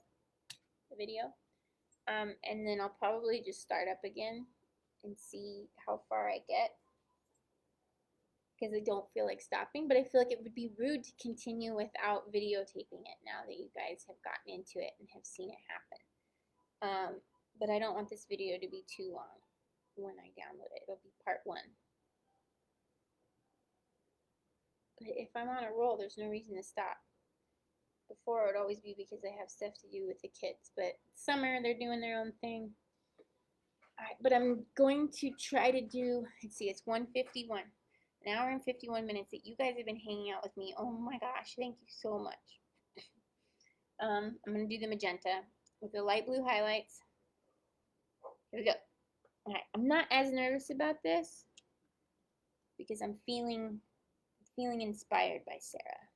A: the video. And then I'll probably just start up again and see how far I get, because I don't feel like stopping, but I feel like it would be rude to continue without videotaping it now that you guys have gotten into it and have seen it happen. But I don't want this video to be too long when I download it. It'll be part 1. But if I'm on a roll, there's no reason to stop. Before, it would always be because I have stuff to do with the kids. But summer, they're doing their own thing. All right, but I'm going to try to do, let's see, it's 1:51. An hour and 51 minutes that you guys have been hanging out with me. Oh my gosh, thank you so much. I'm going to do the magenta with the light blue highlights. Here we go. All right, I'm not as nervous about this because I'm feeling inspired by Sarah.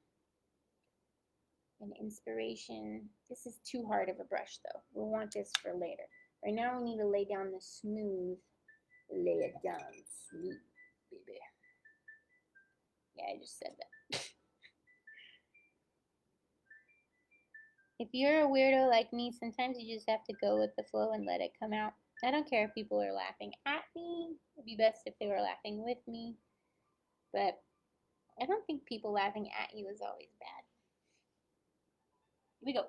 A: And inspiration. This is too hard of a brush though. We'll want this for later. Right now we need to lay down the smooth. Lay it down smooth, baby. Yeah, I just said that. If you're a weirdo like me, sometimes you just have to go with the flow and let it come out. I don't care if people are laughing at me. It'd be best if they were laughing with me. But I don't think people laughing at you is always bad. Here we go.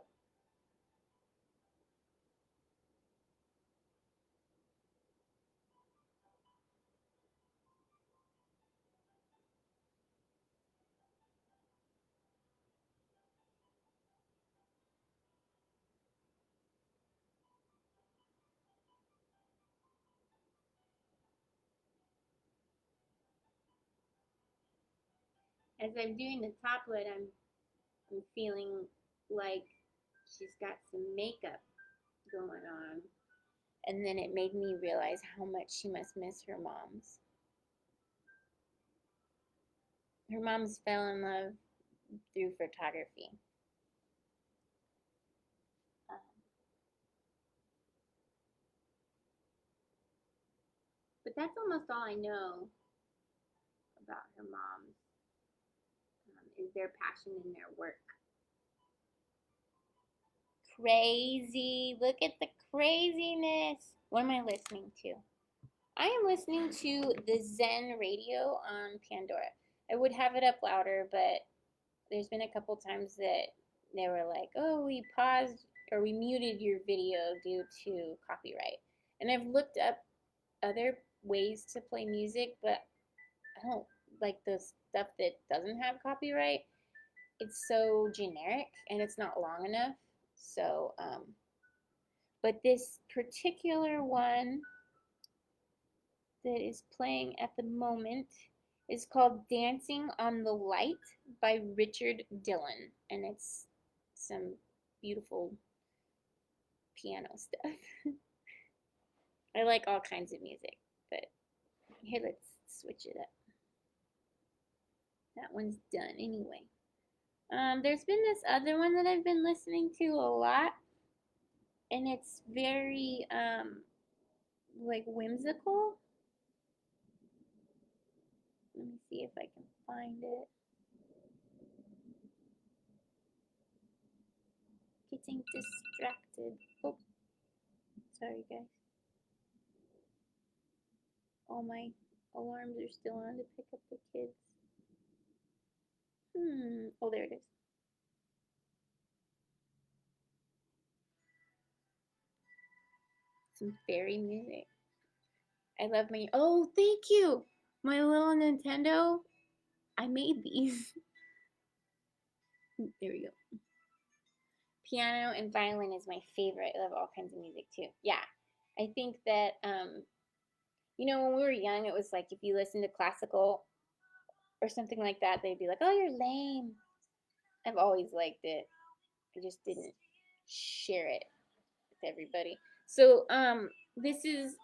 A: As I'm doing the top lid, I'm feeling like she's got some makeup going on. And then it made me realize how much she must miss her moms. Her moms fell in love through photography. But that's almost all I know about her moms, is their passion in their work. Crazy. Look at the craziness. What am I listening to? I am listening to the Zen radio on Pandora. I would have it up louder, but there's been a couple times that they were like, oh, we paused or we muted your video due to copyright. And I've looked up other ways to play music, but I don't like the stuff that doesn't have copyright. It's so generic and it's not long enough. So, but this particular one that is playing at the moment is called Dancing on the Light by Richard Dillon. And it's some beautiful piano stuff. I like all kinds of music, but here, let's switch it up. That one's done anyway. There's been this other one that I've been listening to a lot, and it's very like whimsical. Let me see if I can find it. Getting distracted. Oh, sorry guys. All my alarms are still on to pick up the kids. Oh, there it is. Some fairy music. I love my, oh, thank you. My little Nintendo. I made these. There we go. Piano and violin is my favorite. I love all kinds of music too. Yeah. I think that, you know, when we were young, it was like if you listen to classical or something like that, they'd be like, oh, you're lame. I've always liked it. I just didn't share it with everybody. So, this is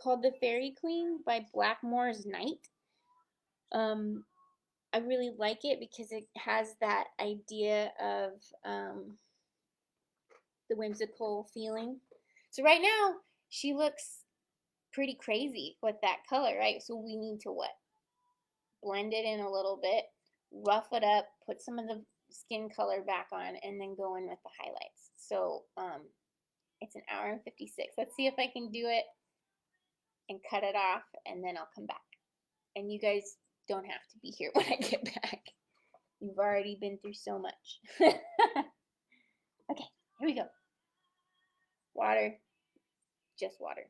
A: called The Fairy Queen by Blackmore's Night. I really like it because it has that idea of the whimsical feeling. So right now, she looks pretty crazy with that color, right? So we need to what? Blend it in a little bit, rough it up, put some of the skin color back on, and then go in with the highlights. So it's an hour and 56. Let's see if I can do it and cut it off, and then I'll come back. And you guys don't have to be here when I get back. You've already been through so much. Okay, here we go. Water, just water.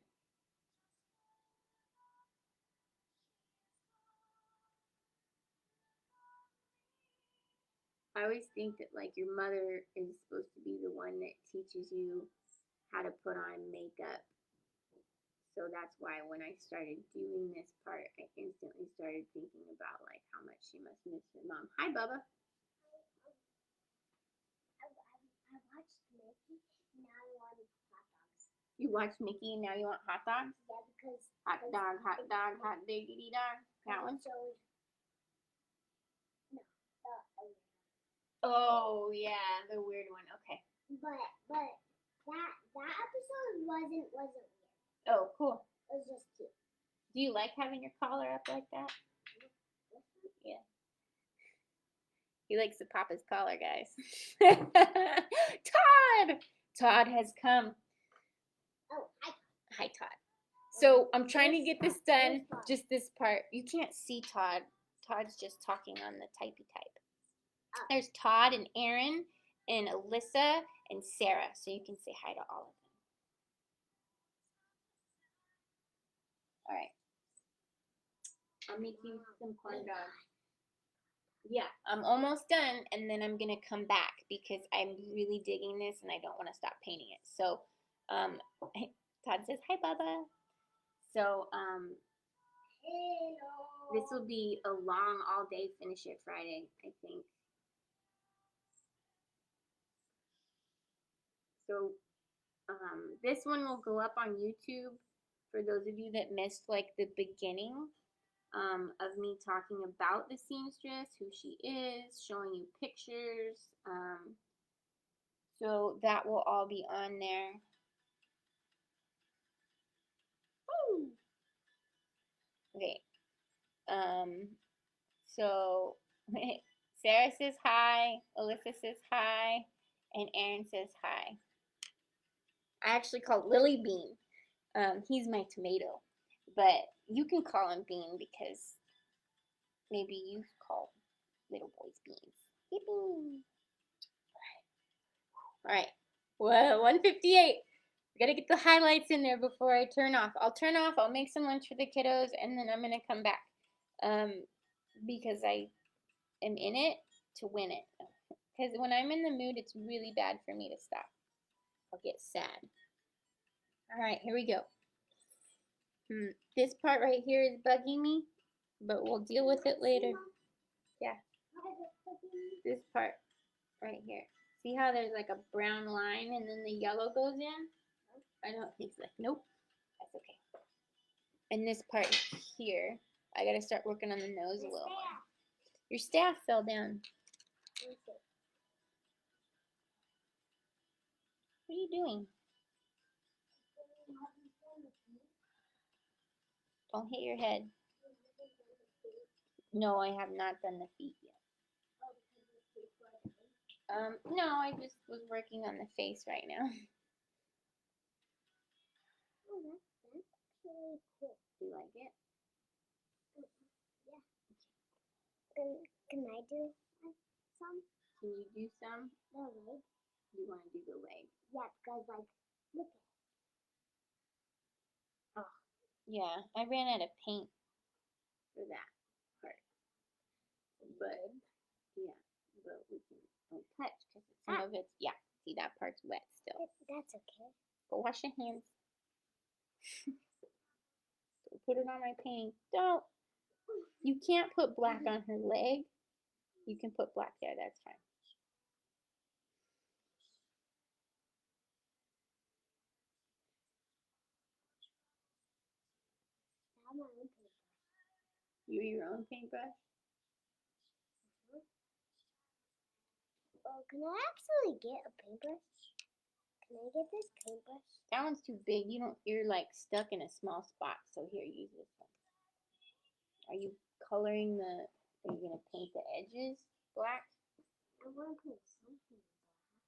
A: I always think that like your mother is supposed to be the one that teaches you how to put on makeup. So that's why when I started doing this part, I instantly started thinking about like how much she must miss her mom. Hi, Bubba.
B: I watched Mickey. Now I want hot dogs.
A: You watched Mickey and now you want hot dogs?
B: Yeah, because
A: hot dog, hot diggity dog. That one? Oh yeah, the weird one. Okay.
B: But that episode wasn't weird.
A: Oh, cool.
B: It was just cute.
A: Do you like having your collar up like that? Yeah. He likes to pop his collar, guys. Todd! Todd has come.
B: Oh, hi.
A: Hi, Todd. So I'm trying to get this done. Just this part. You can't see Todd. Todd's just talking on the typey type. There's Todd and Aaron and Alyssa and Sarah. So you can say hi to all of them. All right. I'll make you some corn dogs. Yeah, I'm almost done, and then I'm gonna come back because I'm really digging this, and I don't want to stop painting it. So, Todd says hi, Bubba. So, this will be a long all-day finish it Friday, I think. So, this one will go up on YouTube for those of you that missed like the beginning. Of me talking about the seamstress, who she is, showing you pictures. So that will all be on there. Woo! Okay. So Sarah says hi, Alyssa says hi, and Aaron says hi. I actually call Lily Bean. He's my tomato, but you can call him Bean because maybe you call little boys beans. Hey, Bean. All right. Well, 158. We gotta get the highlights in there before I turn off. I'll turn off. I'll make some lunch for the kiddos, and then I'm gonna come back because I am in it to win it. Because when I'm in the mood, it's really bad for me to stop. I'll get sad. All right, here we go. This part right here is bugging me, but we'll deal with it later. Yeah. This part right here. See how there's like a brown line and then the yellow goes in? I don't think so. Nope. That's okay. And this part here, I gotta start working on the nose a little more. Your staff fell down. What are you doing? Don't hit your head. No, I have not done the feet yet. No, I just was working on the face right now.
B: Oh, that's really cool.
A: Do you like it?
B: Yeah. Can I do some?
A: Can you do some?
B: The leg?
A: You want to do the leg?
B: Yeah, because like, look at
A: Oh, yeah. I ran out of paint for that part. But, yeah. But we can don't touch because some of it's, yeah. See, that part's wet still.
B: That's okay.
A: Go wash your hands. Don't put it on my paint. Don't. You can't put black on her leg. You can put black there. That's fine.
B: I have my own paintbrush.
A: You're your own paintbrush?
B: Oh, can I actually get a paintbrush? Can I get this paintbrush?
A: That one's too big. You're like stuck in a small spot. So here, use this one. Are you coloring are you gonna paint the edges black?
B: I want to paint something black.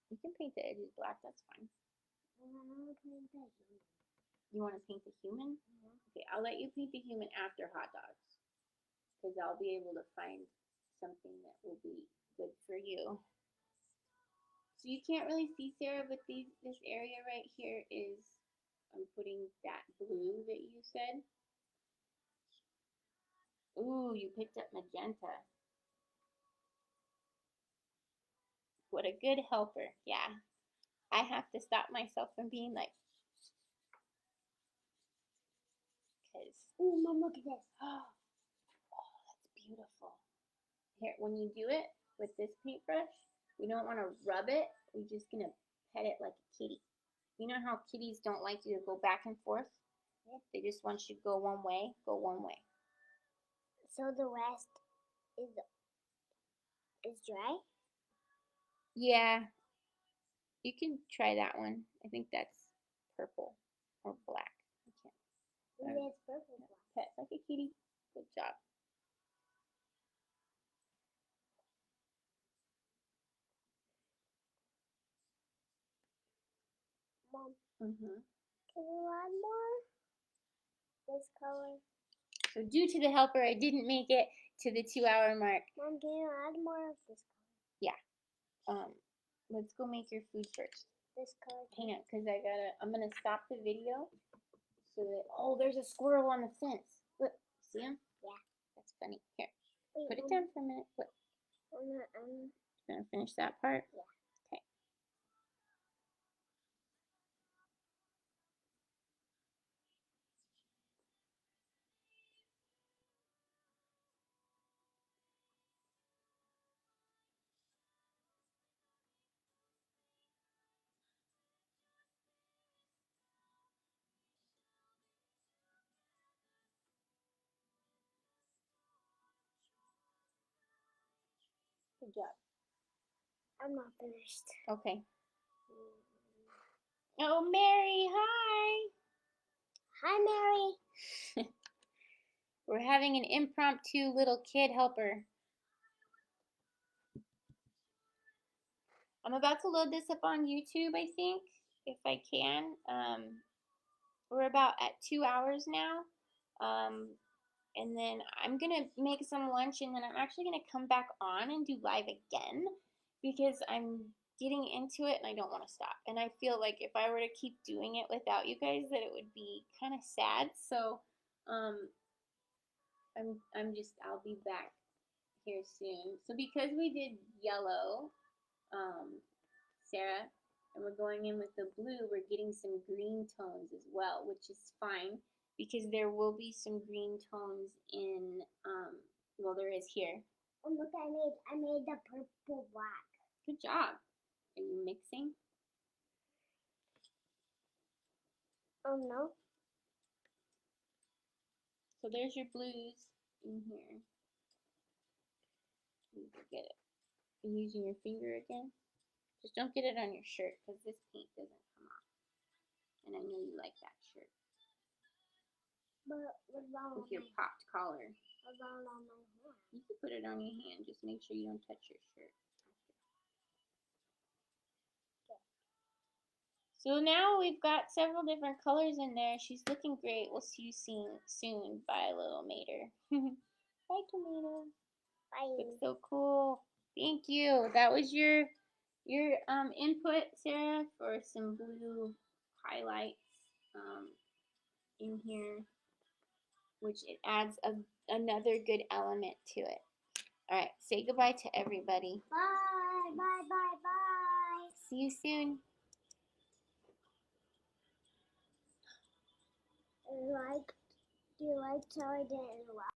A: You can paint the edges black, that's fine.
B: I want to paint the human.
A: You want to paint the human? Okay, I'll let you paint the human after hot dogs. Because I'll be able to find something that will be good for you. So you can't really see Sarah, but this area right here is, I'm putting that blue that you said. Ooh, you picked up magenta. What a good helper. Yeah. I have to stop myself from being like, because,
B: Oh, Mom, look at this.
A: oh, that's beautiful. Here, when you do it with this paintbrush, we don't want to rub it. We're just going to pet it like a kitty. You know how kitties don't like you to go back and forth?
B: Yeah.
A: They just want you to go one way, go one way.
B: So the rest is dry?
A: Yeah. You can try that one. I think that's purple or black. I can't.
B: Maybe it's purple black.
A: Pet like a kitty. Good job.
B: Mom,
A: Mm-hmm.
B: can you add more? This color.
A: So due to the helper, I didn't make it to the 2-hour mark.
B: Mom, can you add more of this color?
A: Yeah. Let's go make your food first.
B: This color.
A: Hang on, because I'm gonna stop the video so that, oh, there's a squirrel on the fence. Look, see him?
B: Yeah.
A: That's funny. Here,
B: Wait,
A: put it down for a minute. Look.
B: I'm
A: Gonna finish that part?
B: Yeah.
A: Okay. Good job.
B: I'm not finished.
A: Okay. Oh, Mary, hi.
B: Hi, Mary.
A: We're having an impromptu little kid helper. I'm about to load this up on YouTube, I think, if I can. We're about at 2 hours now. And then I'm going to make some lunch, and then I'm actually going to come back on and do live again because I'm getting into it and I don't want to stop. And I feel like if I were to keep doing it without you guys, that it would be kind of sad. So I'll be back here soon. So because we did yellow, Sarah, and we're going in with the blue, we're getting some green tones as well, which is fine because there will be some green tones in, well, there is here.
B: Oh, look, I made the purple black.
A: Good job. Are you mixing?
B: Oh, no.
A: So there's your blues in here. You can get it. You're using your finger again. Just don't get it on your shirt because this paint doesn't come off. And I know you like that shirt.
B: But what about
A: with your popped collar.
B: What about on my hand?
A: You can put it on your hand. Just make sure you don't touch your shirt.
B: Okay.
A: So now we've got several different colors in there. She's looking great. We'll see you soon. Bye, little mater. Bye, tomato.
B: Bye.
A: Looks so cool. Thank you. That was your input, Sarah, for some blue highlights in here, which it adds another good element to it. All right, say goodbye to everybody.
B: Bye. Bye. Bye. Bye.
A: See you soon.
B: Do you like how I did it?